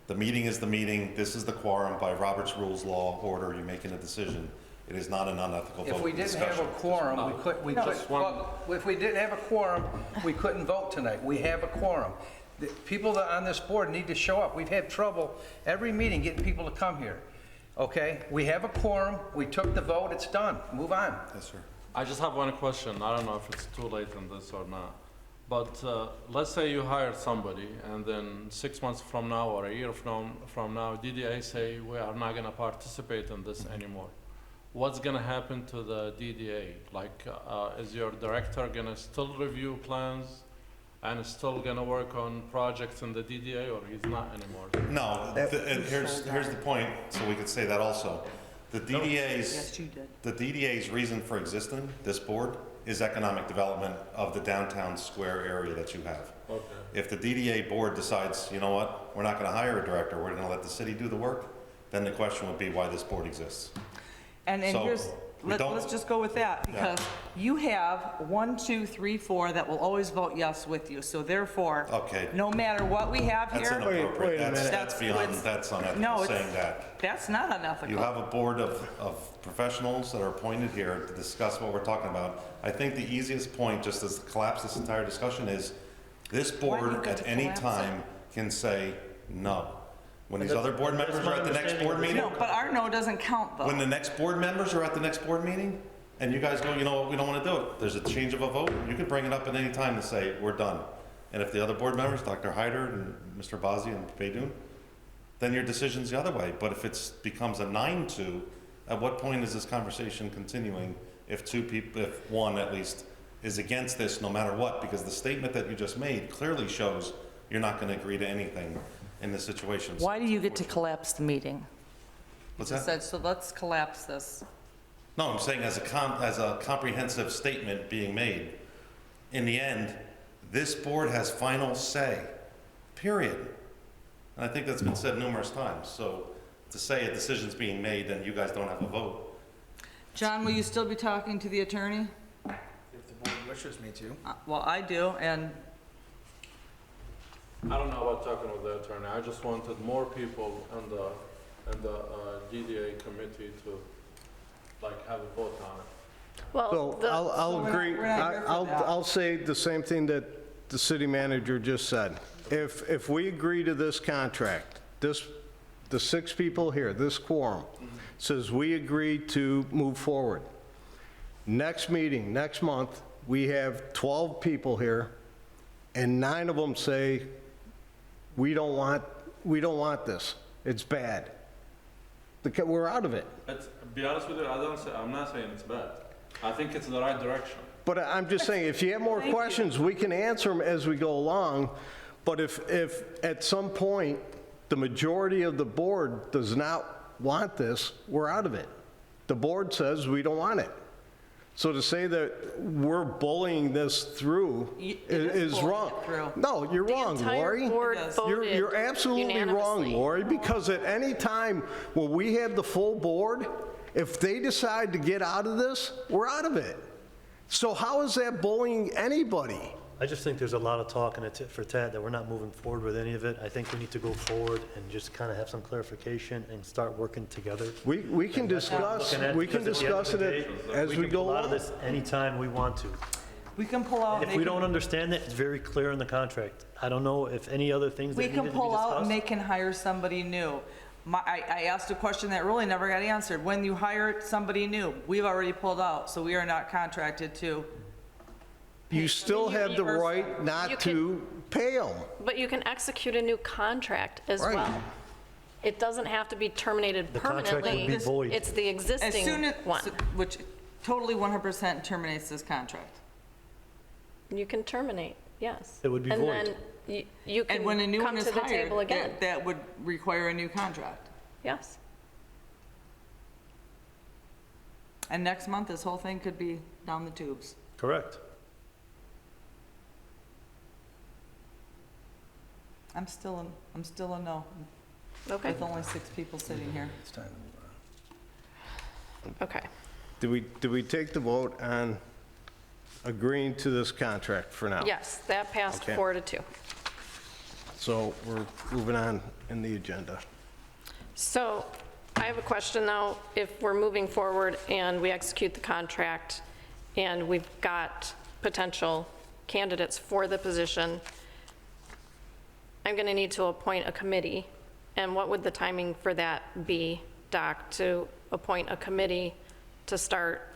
The meeting is the meeting, this is the quorum by Robert's Rules Law Order, you're making a decision. It is not an unethical vote. If we didn't have a quorum, if we didn't have a quorum, we couldn't vote tonight. We have a quorum. The people that on this board need to show up. We've had trouble every meeting getting people to come here. Okay? We have a quorum, we took the vote, it's done. Move on. Yes, sir. I just have one question. I don't know if it's too late on this or not. But let's say you hire somebody, and then 6 months from now or a year from now, DDA say, we are not gonna participate in this anymore. What's gonna happen to the DDA? Like, is your director gonna still review plans and still gonna work on projects in the DDA, or he's not anymore? No, and here's the point, so we could say that also. The DDA's, Yes, you did. the DDA's reason for existing, this board, is economic development of the downtown square area that you have. Okay. If the DDA board decides, you know what, we're not gonna hire a director, we're gonna let the city do the work, then the question would be why this board exists. And So, here's, we don't- let's just go with that, because you have 1, 2, 3, 4 that will always vote yes with you, so therefore, Okay. no matter what we have That's here, inappropriate. Wait a minute. That's beyond, That's- that's No, unethical, it's- saying that. that's not You unethical. have a board of professionals that are appointed here to discuss what we're talking about. I think the easiest point, just as to collapse this entire discussion, is this Why do you board get at to any collapse it? time can say no. When these That's- other board that's members my are at the next understanding board of the meeting, No, but our no doesn't count, when though. the next board members are at the next board meeting, and you guys go, you know what, we don't want to do it, there's a change of a vote, you could bring it up at any time to say, we're done. And if the other board members, Dr. Hyder and Mr. Bazey and Baidoon, then your decision's the other way. But if it becomes a 9-2, at what point is this conversation continuing if two people, if one at least, is against this no matter what? Because the statement that you just made clearly shows you're not going to agree to anything in this situation. Why do you get to collapse the meeting? What's You that? said, so let's collapse this. No, I'm saying as a comprehensive statement being made. In the end, this board has final say, period. And I think that's been said numerous times. So to say a decision's being made and you guys don't have a vote. John, will you still be talking to the attorney? If the board wishes me to. Well, I do, and I don't know about talking with the attorney. I just wanted more people in the DDA committee to like have a vote on it. Well, So the- I'll So we're not- agree, we're not here for that. I'll say the same thing that the city manager just said. If we agree to this contract, the 6 people here, this quorum, says we agree to move forward. Next meeting, next month, we have 12 people here, and 9 of them say, we don't want this, it's bad. We're out of it. It's, be honest with you, I'm not saying it's bad. I think it's the right direction. But I'm just saying, if you have more questions, we can answer them as we go along. But if at some point, the majority of the board does not want this, we're out of it. The board says we don't want it. So to say that we're bullying this through It is is bullying wrong. it through. No, you're wrong, The entire Lori. board It is. voted You're absolutely wrong, unanimously. Lori, because at any time when we have the full board, if they decide to get out of this, we're out of it. So how is that bullying anybody? I just think there's a lot of talk and a tit for tat that we're not moving forward with any of it. I think we need to go forward and just kind of have some clarification and start working together. We can discuss, Looking at- we can because at the end discuss of the it day, as we can go pull out of along. this anytime we want to. we can pull out. If we don't understand it, it's very clear in the contract. I don't know if any other things that We needed to can be pull out and discussed. they can hire somebody new. I asked a question that really never got answered. When you hire somebody new, we've already pulled out, so we are not contracted to. You still You- have the you- right You not can- to pay them. But you can execute a new contract as Right. well. It doesn't have to be terminated The contract would permanently. be void. It's the As soon existing as, one. which totally 100% terminates this contract. You can terminate, yes. It would be void. And then you And when a can new come one to is the table hired, again. that would require a new contract. Yes. And next month, this whole thing could be down the tubes. Correct. I'm still a no, Okay, with only 6 people sitting here. It's time to move on. okay. Did we take the vote on agreeing to this contract for now? Yes, that passed Okay. 4-2. So we're moving on in the agenda. So I have a question though. If we're moving forward and we execute the contract and we've got potential candidates for the position, I'm going to need to appoint a committee. And what would the timing for that be, Doc, to appoint a committee to start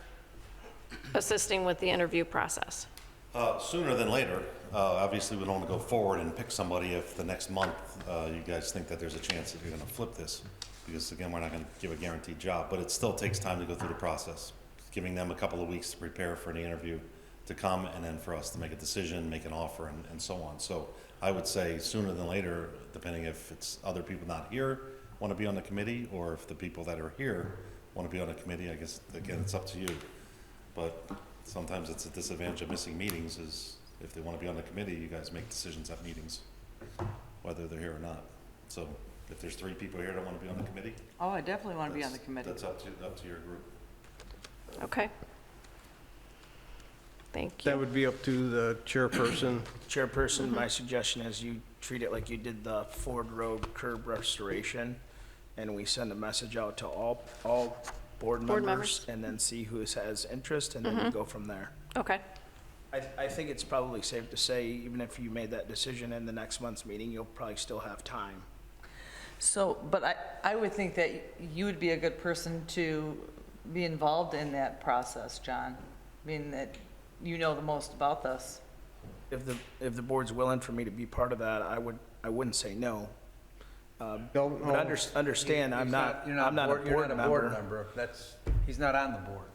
assisting with the interview process? Sooner than later. Obviously, we don't want to go forward and pick somebody if the next month you guys think that there's a chance that you're going to flip this. Because again, we're not going to give a guaranteed job, but it still takes time to go through the process. Giving them a couple of weeks to prepare for the interview to come, and then for us to make a decision, make an offer, and so on. So I would say sooner than later, depending if it's other people not here want to be on the committee, or if the people that are here want to be on the committee. I guess, again, it's up to you. But sometimes it's a disadvantage of missing meetings, is if they want to be on the committee, you guys make decisions at meetings, whether they're here or not. So if there's 3 people here that want to be on the committee, Oh, I definitely want to be on the committee. that's up to your group. Okay. Thank That you. would be up to the chairperson. Chairperson, my suggestion is you treat it like you did the Ford Road curb restoration, and we send a message out to all board Board members, members. and then see who has interest, and then we go from there. Okay. I think it's probably safe to say, even if you made that decision in the next month's meeting, you'll probably still have time. So, but I would think that you would be a good person to be involved in that process, John. I mean, that you know the most about this. If the board's willing for me to be part of that, I wouldn't say no. Don't But know. understand, I'm not a board member. He's not on the board.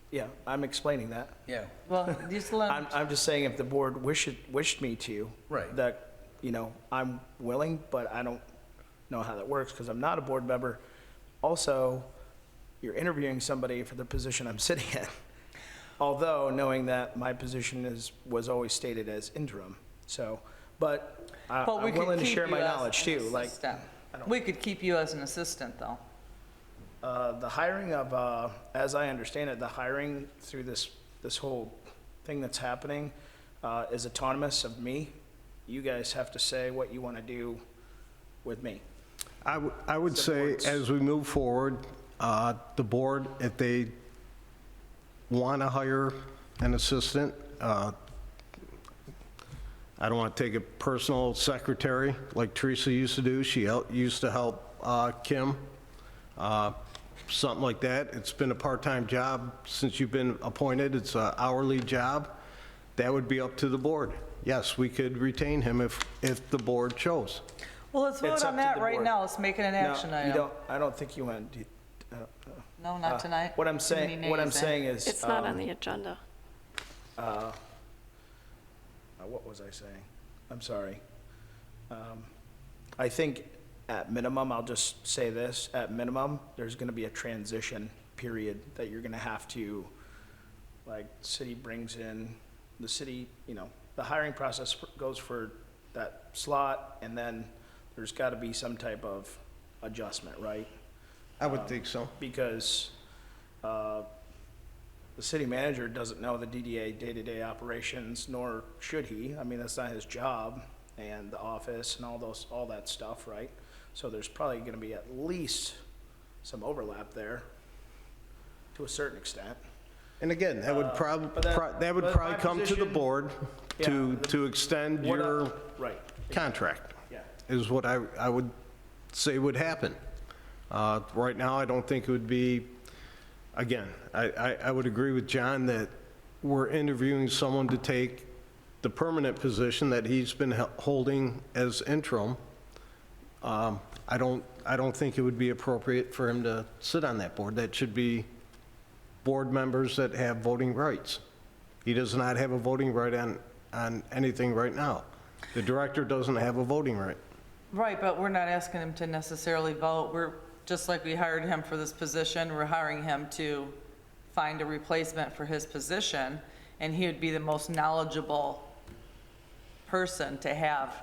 Yeah, I'm explaining that. Yeah. Well, just let him, I'm just saying, if the board wished me to. Right. That, I'm willing, but I don't know how that works, because I'm not a board member. Also, you're interviewing somebody for the position I'm sitting in. Although, knowing that my position was always stated as interim, so, but but we I'm could willing to keep share you my as knowledge an too, like, assistant. I don't- We could keep you as an assistant, though. the hiring of, as I understand it, the hiring through this whole thing that's happening is autonomous of me. You guys have to say what you want to do with me. I would The say, boards. as we move forward, the board, if they want to hire an assistant, I don't want to take a personal secretary like Teresa used to do. She used to help Kim, something like that. It's been a part-time job since you've been appointed. It's an hourly job. That would be up to the board. Yes, we could retain him if the board chose. Well, let's It's vote up on to that the right board. now. Let's make it an action No, you item. don't, I don't think you went, No, not tonight. what I'm Too many saying, what I'm nays, eh? saying is. It's not on the agenda. What was I saying? I'm sorry. I think at minimum, I'll just say this, at minimum, there's gonna be a transition period that you're gonna have to, like, city brings in, the city, the hiring process goes for that slot, and then there's gotta be some type of adjustment, right? I would think so. Because the city manager doesn't know the DDA day-to-day operations, nor should he. I mean, that's not his job, and the office and all that stuff, right? So there's probably gonna be at least some overlap there, to a certain extent. And again, that would but probably my come to the position- board to extend What your Right, contract, yeah. is what I would say would happen. Right now, I don't think it would be, again, I would agree with John that we're interviewing someone to take the permanent position that he's been holding as interim. I don't think it would be appropriate for him to sit on that board. That should be board members that have voting rights. He does not have a voting right on anything right now. The director doesn't have a voting right. Right, but we're not asking him to necessarily vote. We're, just like we hired him for this position, we're hiring him to find a replacement for his position, and he would be the most knowledgeable person to have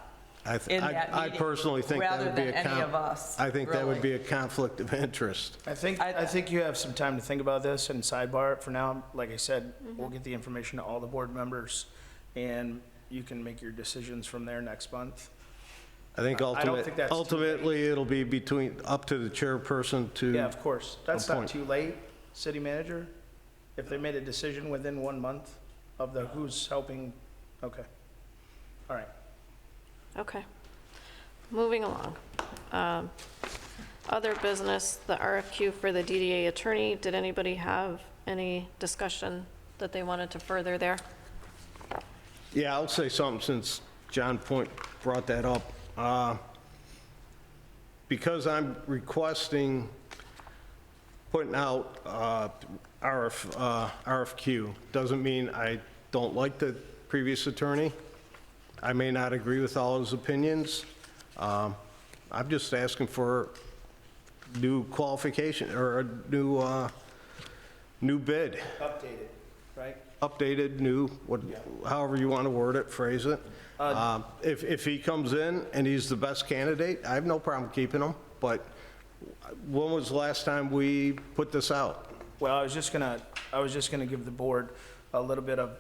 in that I meeting, personally think that rather would be a than any of us, I think that would be really. a conflict of interest. I think you have some time to think about this and sidebar it for now. Like I said, we'll get the information to all the board members, and you can make your decisions from there next month. I think I don't think that's too ultimately, it'll be up to the chairperson to. Yeah, of course. That's not appoint. too late, city manager, if they made a decision within 1 month of the who's helping, okay. All right. Okay. Moving along. Other business, the RFQ for the DDA attorney. Did anybody have any discussion that they wanted to further there? Yeah, I'll say something since John Point brought that up. Because I'm requesting putting out RFQ, doesn't mean I don't like the previous attorney. I may not agree with all his opinions. I'm just asking for new qualification, or a new bid. Updated, right? Updated, new, however you want to word it, phrase it. If he comes in and he's the best candidate, I have no problem keeping him, but when was the last time we put this out? Well, I was just gonna give the board a little bit of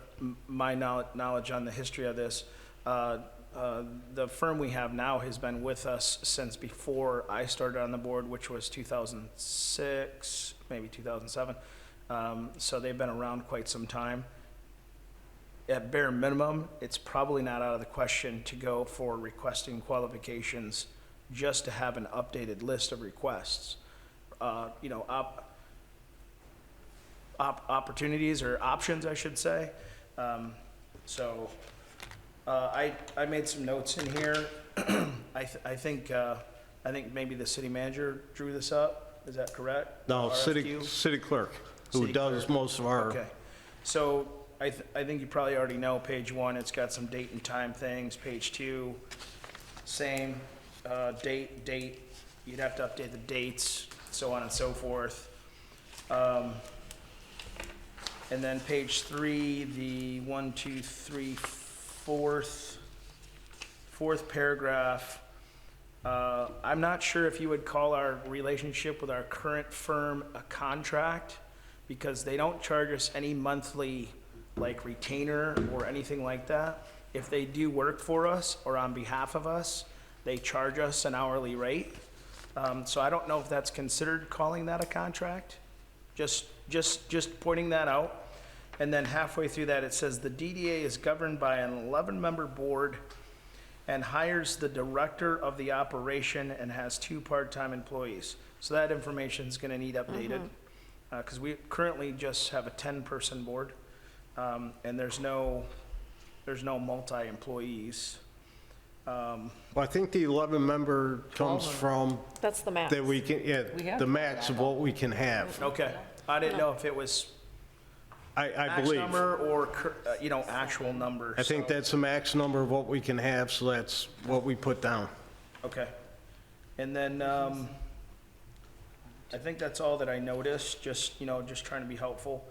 my knowledge on the history of this. The firm we have now has been with us since before I started on the board, which was 2006, maybe 2007. So they've been around quite some time. At bare minimum, it's probably not out of the question to go for requesting qualifications just to have an updated list of requests. You know, opportunities or options, I should say. So I made some notes in here. I think maybe the city manager drew this up. Is that correct? No, RFQ? city clerk, who City does clerk. most of our, Okay, so I think you probably already know page 1, it's got some date and time things. Page 2, same, date, you'd have to update the dates, so on and so forth. And then page 3, the 1, 2, 3, fourth paragraph. I'm not sure if you would call our relationship with our current firm a contract, because they don't charge us any monthly like retainer or anything like that. If they do work for us or on behalf of us, they charge us an hourly rate. So I don't know if that's considered calling that a contract. Just pointing that out. And then halfway through that, it says the DDA is governed by an 11-member board and hires the director of the operation and has 2 part-time employees. So that information is going to need updated, because we currently just have a 10-person board, and there's no multi-employees. well, I think the 11-member comes from, That's the max. that we can, We yeah, have the max of what we can have. Okay, I didn't know if it was I max believe. number or, actual number. I think so- that's the max number of what we can have, so that's what we put down. Okay. And then, I think that's all that I noticed, just trying to be helpful.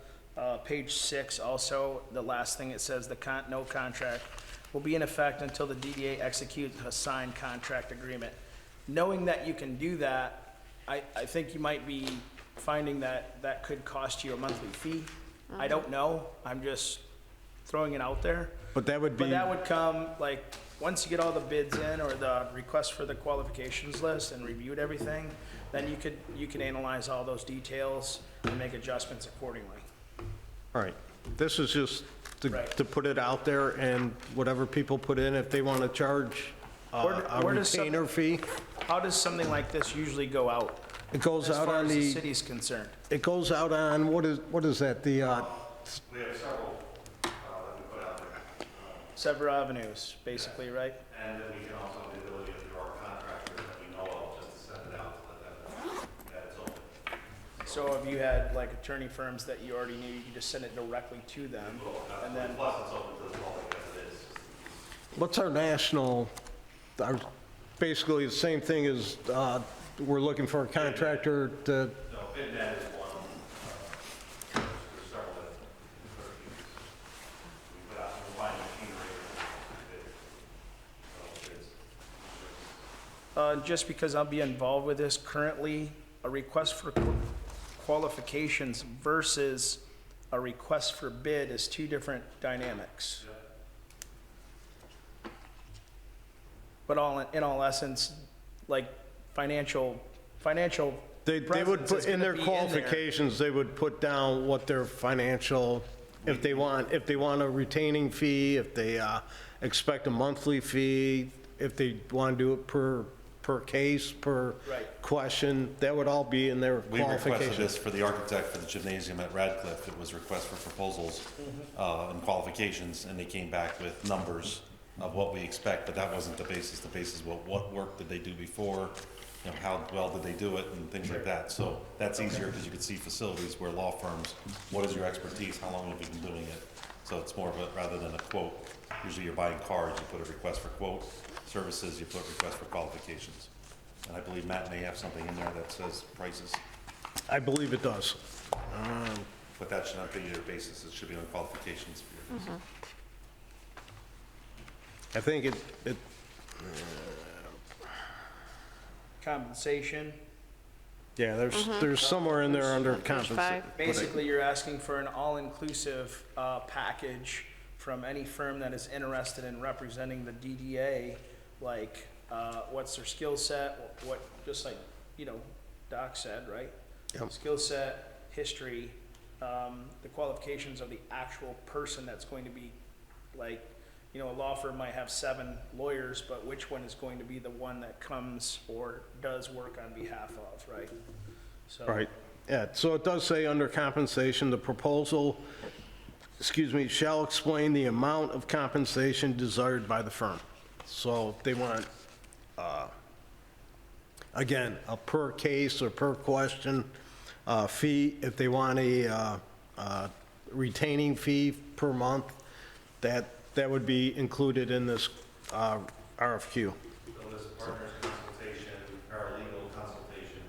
Page 6 also, the last thing it says, no contract will be in effect until the DDA executes a signed contract agreement. Knowing that you can do that, I think you might be finding that could cost you a monthly fee. I don't know, I'm just throwing it out there. But that would be, But that would come, like, once you get all the bids in or the request for the qualifications list and reviewed everything, then you could analyze all those details and make adjustments accordingly. all right, this is just Right. to put it out there, and whatever people put in, if they want to charge a Where does retainer fee, How does something like this usually go out? it goes As out far on as the the, city's concerned? it goes out on, what is that, the, We have several, that we put out there. Several avenues, basically, right? And then we can also have the ability, if there are contractors that we know of, just to send it out to let them know that it's open. So if you had like attorney firms that you already knew, you could just send it directly to them, and then, Plus, it's open to the public as it is. what's our national, basically the same thing as, we're looking for a contractor to, No, FitNet is one, there's several that, we put out, we're buying machinery. just because I'll be involved with this currently, a request for qualifications versus a request for bid is 2 different dynamics. But in all essence, like financial they would presence put, is in gonna their be in there. qualifications, they would put down what their financial, if they want a retaining fee, if they expect a monthly fee, if they want to do it per per case, per Right. question, that would all be in their We requested qualifications. this for the architect for the gymnasium at Radcliffe. It was request for proposals and qualifications, and they came back with numbers of what we expect, but that wasn't the basis. The basis was what work did they do before, you know, how well did they do it, and things like that. So that's easier because you could see facilities where law firms, what is your expertise, how long have you been doing it? So it's more of a, rather than a quote. Usually you're buying cars, you put a request for quote. Services, you put request for qualifications. And I believe Matt may have something in there that says prices, I believe it does. but that should not be your basis. It should be on qualifications for your basis. I think it, Compensation, yeah, there's somewhere in there under Page compensation. 5. basically you're asking for an all-inclusive package from any firm that is interested in representing the DDA, like what's their skill set, what, just like, you know, Doc said, right? Yep. Skill set, history, the qualifications of the actual person that's going to be, like, you know, a law firm might have 7 lawyers, but which one is going to be the one that comes or does work on behalf of, right? So. Right, yeah, so it does say under compensation, the proposal, shall explain the amount of compensation desired by the firm. So they want, again, a per case or per question fee. If they want a retaining fee per month, that would be included in this RFQ. So this partner's consultation, paralegal consultation,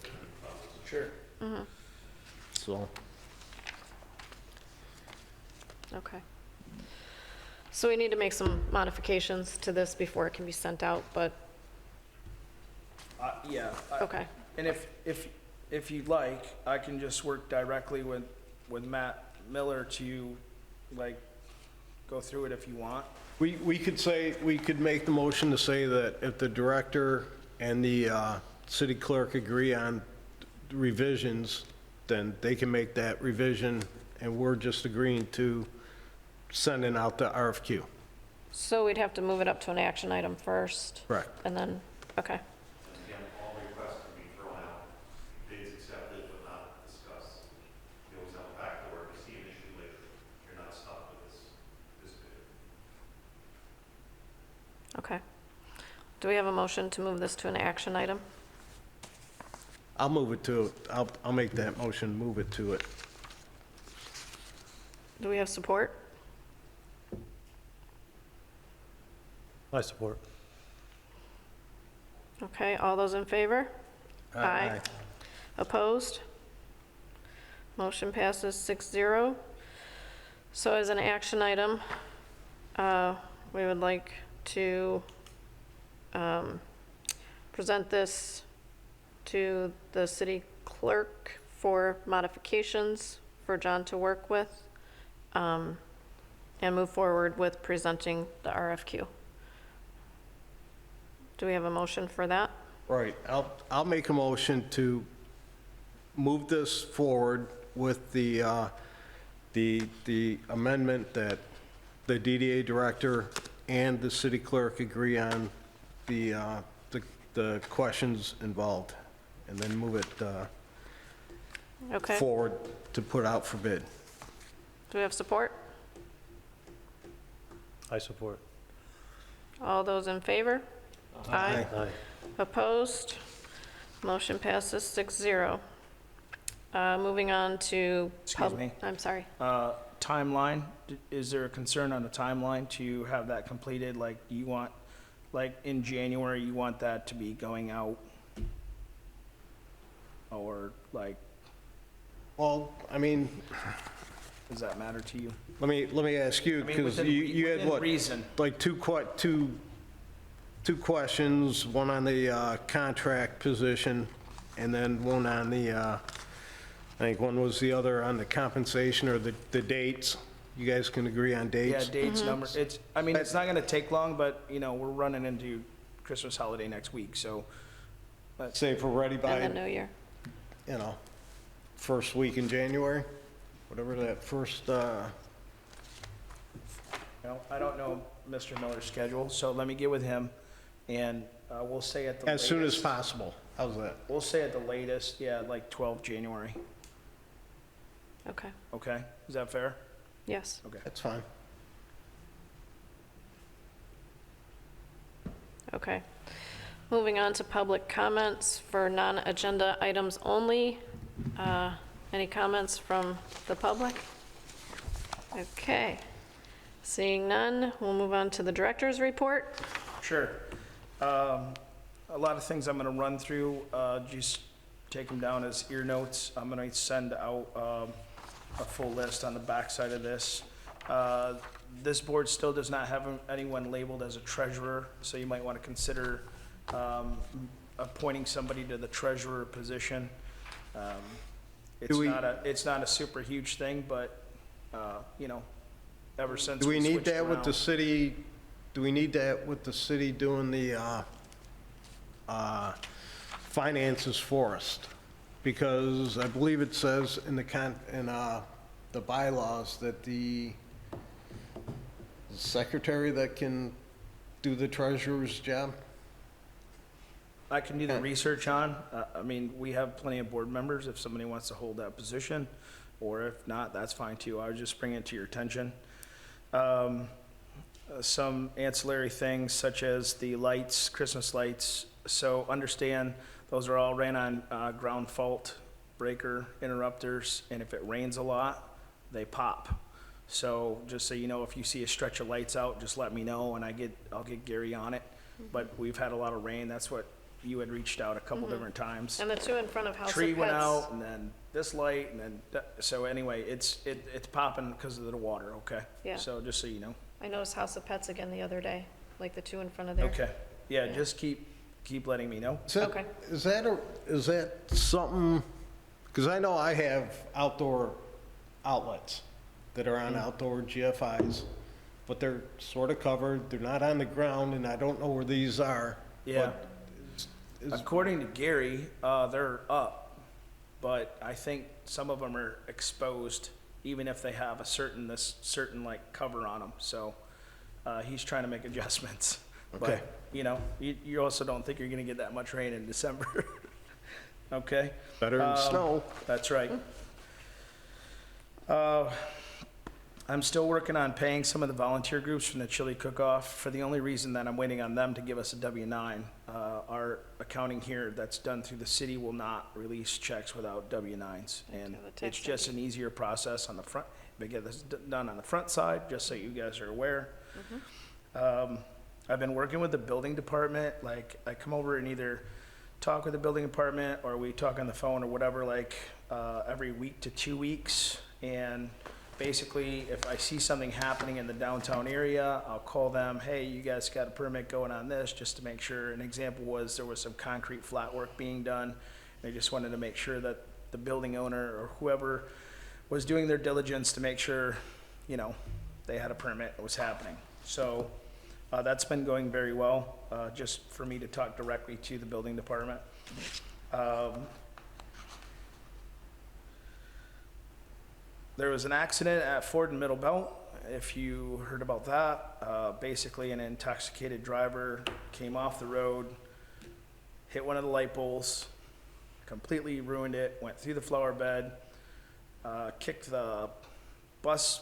different processes. Sure. So, Okay. So we need to make some modifications to this before it can be sent out, but, Yeah. okay. And if you'd like, I can just work directly with Matt Miller to, like, go through it if you want. we could make the motion to say that if the director and the city clerk agree on revisions, then they can make that revision, and we're just agreeing to sending out the RFQ. So we'd have to move it up to an action item first? Correct. And then, okay. And again, all requests can be thrown out, bids accepted but not discussed. You always have a backdoor, if you see an issue later, you're not stuck with this bid. Okay. Do we have a motion to move this to an action item? I'll move it to, I'll make that motion, move it to it. Do we have support? I support. Okay, all those in favor? Aye. Opposed? Motion passes 6-0. So as an action item, we would like to present this to the city clerk for modifications for John to work with, and move forward with presenting the RFQ. Do we have a motion for that? Right, I'll make a motion to move this forward with the amendment that the DDA director and the city clerk agree on the questions involved, and then move it Okay. forward to put out for bid. Do we have support? I support. All those in favor? Aye. Aye. Opposed? Motion passes 6-0. Moving on to. Excuse me. I'm sorry. Timeline, is there a concern on the timeline to have that completed? Like, you want, like, in January, you want that to be going out? Or, like, Well, I mean, does that matter to you? let me ask you, I mean, because within you had within what? reason. Like two questions, one on the contract position, and then one on the, I think one was the other on the compensation or the dates. You guys can agree on Yeah, dates? dates, numbers, I mean, it's not gonna take long, but, you know, we're running into Christmas holiday next week, so. Say if we're ready And by, the new year. you know, first week in January, whatever that first, You know, I don't know Mr. Miller's schedule, so let me get with him, and We'll say at the As soon as latest. possible. How's that? We'll say at the latest, yeah, like 12 January. Okay, Okay, is that fair? yes. Okay. That's fine. Okay. Moving on to public comments for non-agenda items only. Any comments from the public? Okay. Seeing none, we'll move on to the director's report. Sure. A lot of things I'm going to run through, just take them down as ear notes. I'm going to send out a full list on the backside of this. This board still does not have anyone labeled as a treasurer, so you might want to consider appointing somebody to the treasurer position. It's not a super huge thing, but, you know, ever since Do we need switched that with the around- city, do we need that with the city doing the finances for us? Because I believe it says in the bylaws that the secretary that can do the treasurer's job? I can do the research on. I mean, we have plenty of board members if somebody wants to hold that position, or if not, that's fine too. I was just bringing it to your attention. Some ancillary things such as the lights, Christmas lights. So understand, those are all ran on ground fault breaker interrupters, and if it rains a lot, they pop. So just so you know, if you see a stretch of lights out, just let me know, and I'll get Gary on it. But we've had a lot of rain. That's what you had reached out a couple different times. And the two in front of House of Pets. Tree went out, and then this light, and then, so anyway, it's popping because of the water, okay? Yeah. So just so you know. I noticed House of Pets again the other day, like the two in front of there. Okay, yeah, Yeah. just keep letting me know. Okay. Is that something, because I know I have outdoor outlets that are on outdoor GFIs, but they're sort of covered, they're not on the ground, and I don't know where these are. Yeah. but According to Gary, they're up, but I think some of them are exposed, even if they have a certain like cover on them. So he's trying to make adjustments. Okay. But, you know, you also don't think you're gonna get that much rain in December. Okay? Better than snow. That's right. I'm still working on paying some of the volunteer groups from the chili cook-off for the only reason that I'm waiting on them to give us a W-9. Our accounting here that's done through the city will not release checks without W-9s. And have a tax it's just an easier process on the front, they get this done on the front side, just so you guys are aware. I've been working with the building department, like, I come over and either talk with the building department, or we talk on the phone or whatever, like, every week to 2 weeks. And basically, if I see something happening in the downtown area, I'll call them, hey, you guys got a permit going on this, just to make sure. An example was there was some concrete flat work being done. They just wanted to make sure that the building owner or whoever was doing their diligence to make sure, you know, they had a permit, it was happening. So that's been going very well, just for me to talk directly to the building department. There was an accident at Ford and Middle Belt, if you heard about that. Basically, an intoxicated driver came off the road, hit one of the light poles, completely ruined it, went through the flower bed, kicked the bus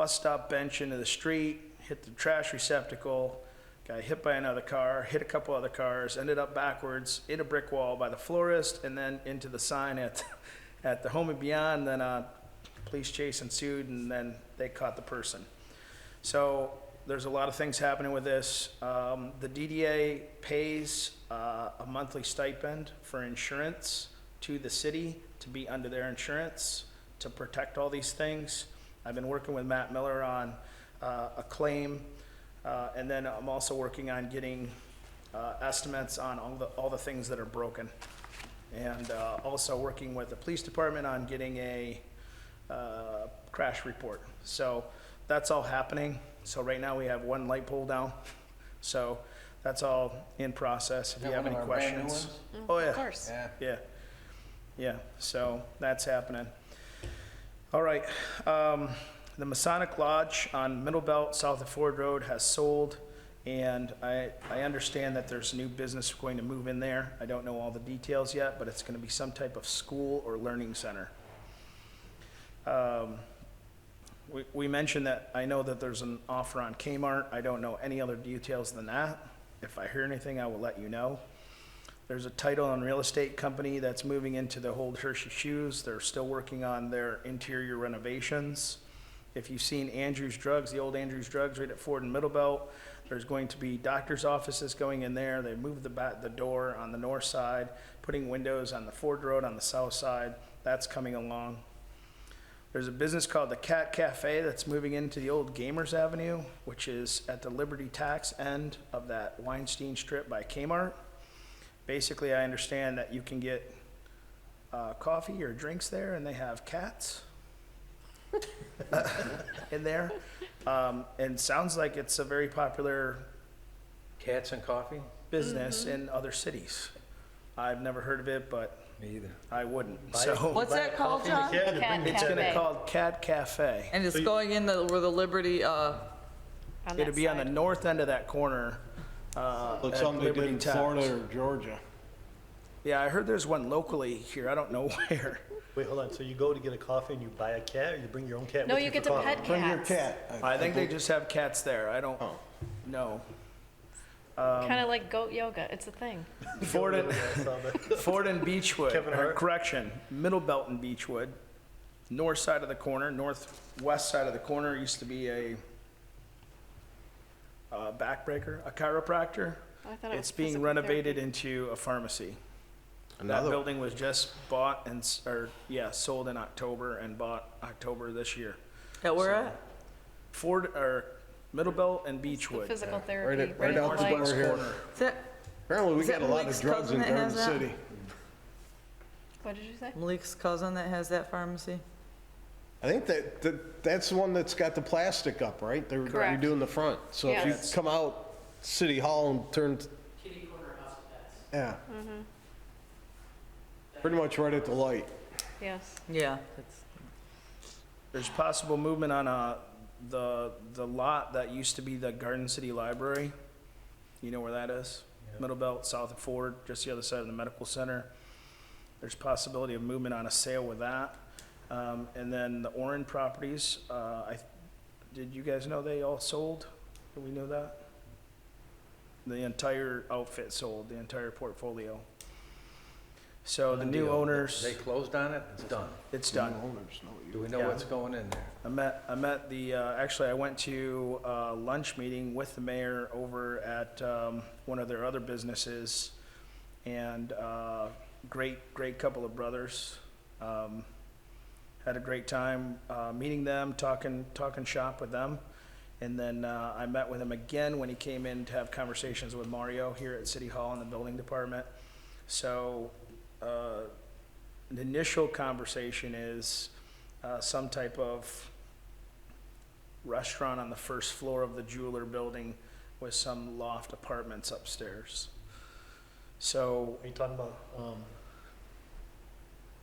stop bench into the street, hit the trash receptacle, got hit by another car, hit a couple other cars, ended up backwards, hit a brick wall by the florist, and then into the sign at the Home and Beyond. Then police chase ensued, and then they caught the person. So there's a lot of things happening with this. The DDA pays a monthly stipend for insurance to the city to be under their insurance to protect all these things. I've been working with Matt Miller on a claim, and then I'm also working on getting estimates on all the things that are broken, and also working with the police department on getting a crash report. So that's all happening. So right now we have one light pole down. So that's all in process. If you have any questions. Oh, yeah. Of course. Yeah. So that's happening. All right. The Masonic Lodge on Middle Belt, south of Ford Road, has sold. And I understand that there's a new business going to move in there. I don't know all the details yet, but it's gonna be some type of school or learning center. We mentioned that, I know that there's an offer on Kmart. I don't know any other details than that. If I hear anything, I will let you know. There's a title and real estate company that's moving into the old Hershey Shoes. They're still working on their interior renovations. If you've seen Andrews Drugs, the old Andrews Drugs right at Ford and Middlebelt, there's going to be doctor's offices going in there. They moved the door on the north side, putting windows on the Ford Road on the south side. That's coming along. There's a business called the Cat Cafe that's moving into the old Gamers Avenue, which is at the Liberty Tax end of that Weinstein Strip by Kmart. Basically, I understand that you can get coffee or drinks there, and they have cats in there. And sounds like it's a very popular Cats and coffee? business in other cities. I've never heard of it, but Me either. I wouldn't. Buy- So What's that called, John? Cat it's gonna Cafe. called Cat Cafe. And it's going in the, where the Liberty, On that It'll be on the side. north end of that corner. Looks at something they did Liberty in Tax. Florida or Georgia. Yeah, I heard there's one locally here. I don't know where. Wait, hold on, so you go to get a coffee and you buy a cat, or you bring your own cat No, with you you get for the coffee? pet Bring your cats. cat. I think they just have cats there. I don't Oh. know. Kind of like goat yoga. It's a thing. Ford and, Yeah, I saw that. Ford and Beechwood, Kevin or Hart. correction, Middle Belt and Beechwood. North side of the corner, northwest side of the corner used to be a backbreaker, a chiropractor. I thought it was It's being physical renovated therapy. into a pharmacy. That Another, building was just bought and, sold in October and bought October this year. at where at? Ford, or Middle Belt and The Beechwood. physical right therapy. at- right out the light. door here. Corner. Is that Apparently we Is that got a lot of Malik's drugs cousin in that Garden has that? City. What did you say? Malik's cousin that has that pharmacy? I think that's the one that's got the plastic up, right? They're Correct. redoing the front. So if you Yes. come out City Hall and turn. Kitty corner house of pets. Yeah. Pretty much right at the light. Yes. Yeah. That's- There's possible movement on the lot that used to be the Garden City Library. You know where that is? Middle Belt, south of Ford, just the other side of the medical center. There's possibility of movement on a sale with that. And then the Orin properties, did you guys know they all sold? Did we know that? The entire outfit sold, the entire portfolio. So the new owners, They closed on it, it's done. it's done. Owners know you. Do we know Yeah. what's going in there? I met the, actually, I went to a lunch meeting with the mayor over at one of their other businesses, and great couple of brothers. Had a great time meeting them, talking shop with them. And then I met with him again when he came in to have conversations with Mario here at City Hall in the building department. So the initial conversation is some type of restaurant on the first floor of the jeweler building with some loft apartments upstairs. So Are you talking about,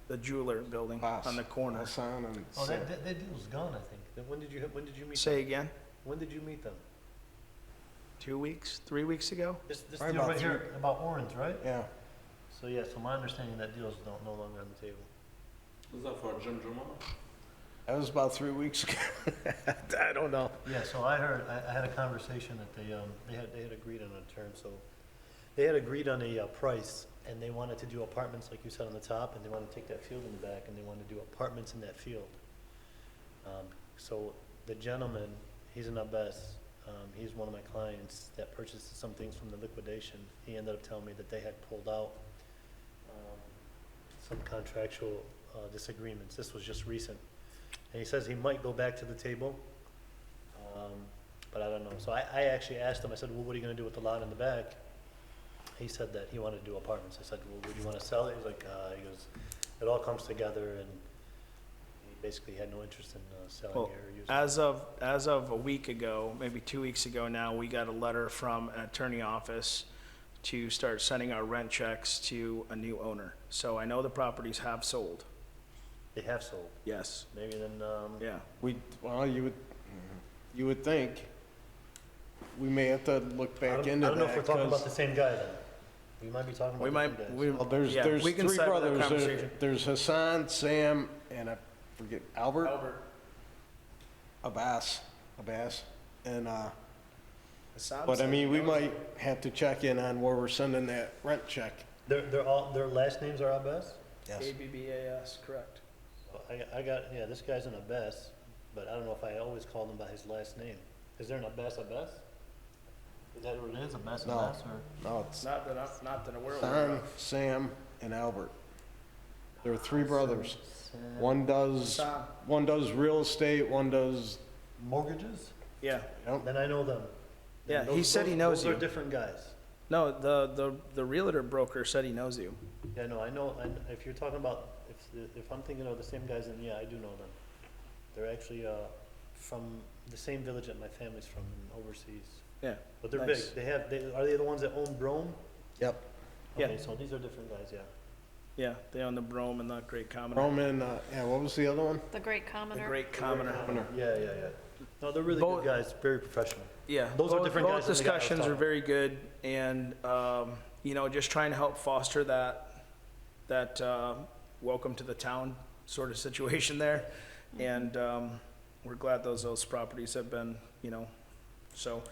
the jeweler building on the corner. Hassan and oh, that deal's gone, I think. When did you meet them? Say again? When did you meet them? 2 weeks, 3 weeks ago? This Probably deal about right here, about Orange, right? Yeah. So, yeah, so my understanding that deal's no longer on the table. Is that for Jim Juma? That was about 3 weeks ago. I don't know. Yeah, so I heard, I had a conversation that they had agreed on a term, so they had agreed on a price, and they wanted to do apartments, like you said, on the top, and they wanted to take that field in the back, and they wanted to do apartments in that field. So the gentleman, he's in Abes, he's one of my clients that purchased some things from the liquidation. He ended up telling me that they had pulled out some contractual disagreements. This was just recent. And he says he might go back to the table, but I don't know. So I actually asked him, I said, well, what are you gonna do with the lot in the back? He said that he wanted to do apartments. I said, well, would you wanna sell it? He's like, he goes, it all comes together, and he basically had no interest in selling Well, it or using it. as of a week ago, maybe 2 weeks ago now, we got a letter from an attorney office to start sending our rent checks to a new owner. So I know the properties have sold. They have sold. Yes, Maybe then, yeah. Well, you would think we may have to look I back don't into I don't know if that, we're talking about 'cause- the same guy then. We might be talking We about might, different guys. we, Well, there's yeah, three we can settle that brothers. conversation. There's Hassan, Sam, and I forget, Albert? Albert, Abbas, and, Hassan but I said mean, we no. might have to check in on where we're sending that rent check. Their last names are Abbas? Yes. ABBAS, correct. I got, yeah, this guy's an Abbas, but I don't know if I always called him by his last name. Is there an Abbas? Is that what it is, Abbas No. Abbas, or? No, it's Not that I'm, not that I'm aware Hassan, of. Sam, and Albert. There are three brothers. Sam- One does, Hassan, one does real estate, one does, Mortgages? yeah. Then I know them. Yeah, Then he said he knows Those you. are different guys. No, the realtor broker said he knows you. Yeah, no, I know, if you're talking about, if I'm thinking of the same guys, then yeah, I do know them. They're actually, from the same village that my family's from, overseas. Yeah, But they're Nice. big. Are they the ones that own Brome? yep, Yeah. Okay, so these are different guys, yeah. yeah, they own the Brome and the Great Commoner. Roman, yeah, what was the other one? The Great The Commoner. Great Commoner. Yeah. No, they're really Both- good guys, very professional. Yeah. Those are both- different guys Both than the guy I was discussions are talking very good and, you know, just trying to help foster that welcome to the town sort of situation there. And, we're glad those properties have been, you know, so,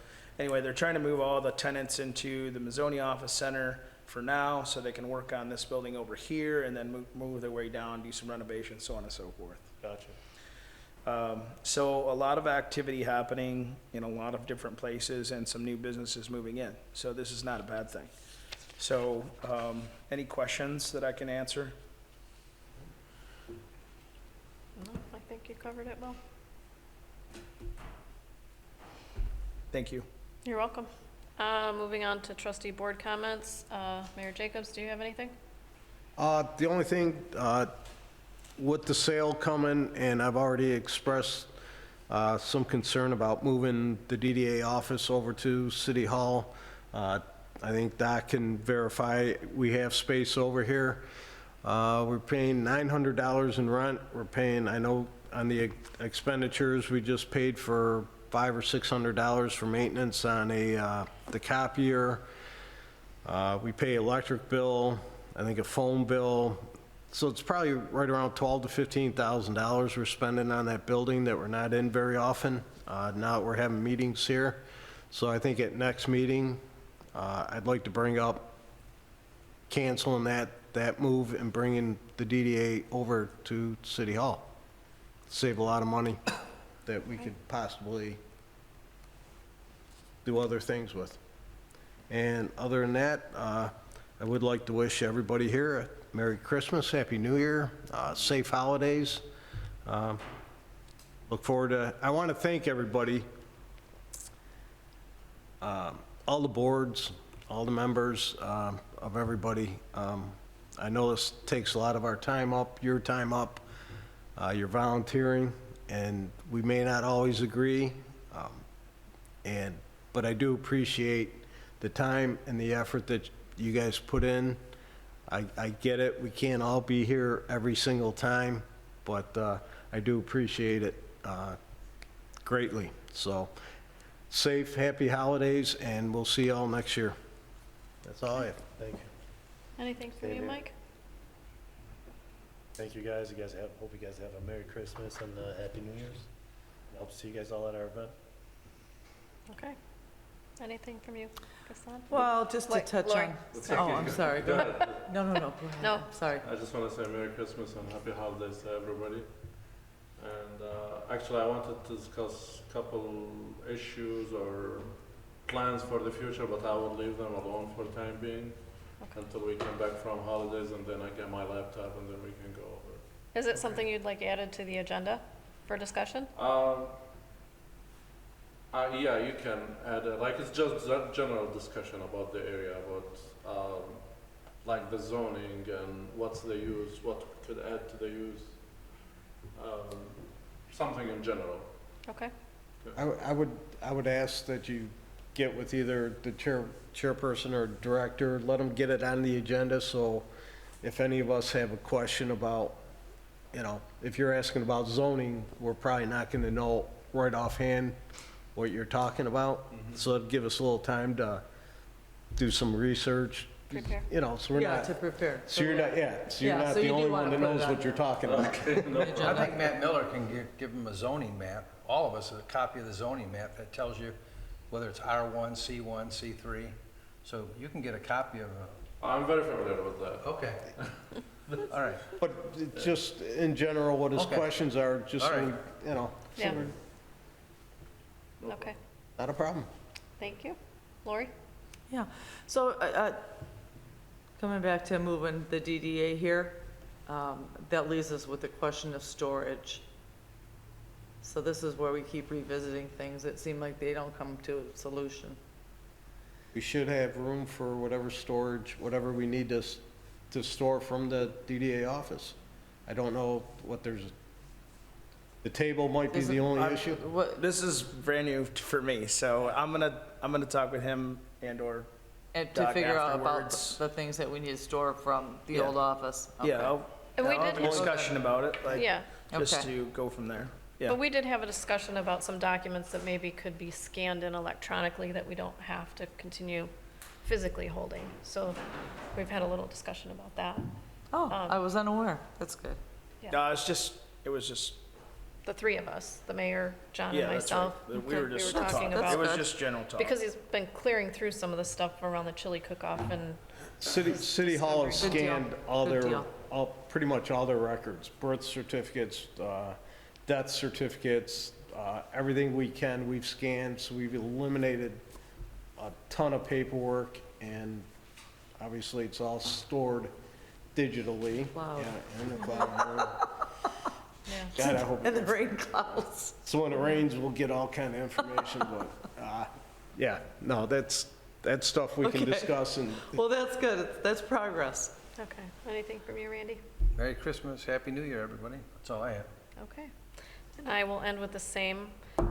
anyway, they're trying to move all the tenants into the Mazzoni Office Center for now, so they can work on this building over here and then move their way down, do some renovations, so on and so forth. Gotcha. So a lot of activity happening in a lot of different places and some new businesses moving in. So this is not a bad thing. So, any questions that I can answer? No, I think you covered it well. Thank you. You're welcome. Moving on to trustee board comments. Mayor Jacobs, do you have anything? The only thing, with the sale coming, and I've already expressed some concern about moving the DDA office over to City Hall. I think Doc can verify we have space over here. We're paying $900 in rent. We're paying, I know on the expenditures, we just paid for $500 or $600 for maintenance on the copier. We pay electric bill, I think a phone bill. So it's probably right around $12,000 to $15,000 we're spending on that building that we're not in very often, now that we're having meetings here. So I think at next meeting, I'd like to bring up canceling that move and bringing the DDA over to City Hall. Save a lot of money that we could possibly do other things with. And other than that, I would like to wish everybody here a Merry Christmas, Happy New Year, safe holidays. Look forward to, I want to thank everybody, all the boards, all the members of everybody. I know this takes a lot of our time up, your time up, you're volunteering, and we may not always agree, but I do appreciate the time and the effort that you guys put in. I get it, we can't all be here every single time, but I do appreciate it greatly. So, safe, happy holidays, and we'll see y'all next year. That's all I have. Thank you. Anything from Same you, here. Mike? Thank you guys. Hope you guys have a Merry Christmas and a Happy New Year's. I hope to see you guys all at our event. Okay. Anything from you, Gaston? Well, just to Wait, touch Lori. on, oh, I'm sorry, go ahead. No, go ahead. No. I'm sorry. I just want to say Merry Christmas and Happy Holidays to everybody. And actually, I wanted to discuss a couple issues or plans for the future, but I will leave them alone for the time being until we come back from holidays, and then I get my laptop, and then we can go over it. Is it something you'd like added to the agenda for discussion? Yeah, you can add, like, it's just a general discussion about the area, about, like, the zoning and what's the use, what could add to the use, something in general. Okay. I would ask that you get with either the chairperson or director, let them get it on the agenda, so if any of us have a question about, if you're asking about zoning, we're probably not gonna know right offhand what you're talking about. So it'd give us a little time to do some research, Prepare. you know, so we're Yeah, not, to prepare. so you're not, yeah, so you're Yeah, not so the you do only wanna one that put it knows on what you're talking about. I think Matt Miller can give them a zoning map, all of us, a copy of the zoning map that tells you whether it's R1, C1, C3. So you can get a copy of a, I'm very familiar with that. okay. All right. But just in general, what his Okay. questions are, just so, All right. we- you know, so Yeah. we're- Okay, not a problem. thank you. Lori? Yeah, so coming back to moving the DDA here, that leaves us with the question of storage. So this is where we keep revisiting things that seem like they don't come to a solution. We should have room for whatever storage, whatever we need to store from the DDA office. I don't know what the table might be the only issue. What, This is brand new for me, so I'm gonna talk with him and/or, and to Doc, figure out about afterwards. the things that we need to store from the Yeah. old office. yeah, Okay. And we I'll have did a have- discussion about it, like, Yeah, just Okay. to go from there. Yeah. but we did have a discussion about some documents that maybe could be scanned in electronically that we don't have to continue physically holding. So we've had a little discussion about that. Oh, I was unaware. That's good. No, it was just, The three of us, the mayor, John, and yeah, that's right. myself. We were just talking talking, about, it was good. just general talk. because he's been clearing through some of the stuff around the chili cook-off and, City Hall has Good deal. scanned all Good their, deal. pretty much all their records, birth certificates, death certificates, everything we can, we've scanned, so we've eliminated a ton of paperwork, and obviously it's all stored digitally. Cloud. Yeah, in the cloud. yeah. God, I hope, And the rain clouds. so when it rains, we'll get all kind of information, but, yeah, no, that's stuff we can Okay. discuss, and Well, that's good. That's progress. Okay, anything from you, Randy? Merry Christmas, Happy New Year, everybody. That's all I have. Okay. And I will end with the same,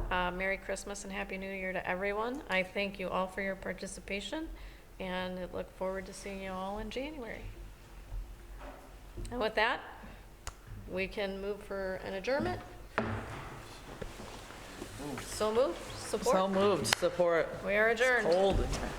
Merry Christmas and Happy New Year to everyone. I thank you all for your participation, and I look forward to seeing you all in January. And with that, we can move for an adjournment. So moved, So support. moved. Support. We are adjourned. Cold in here.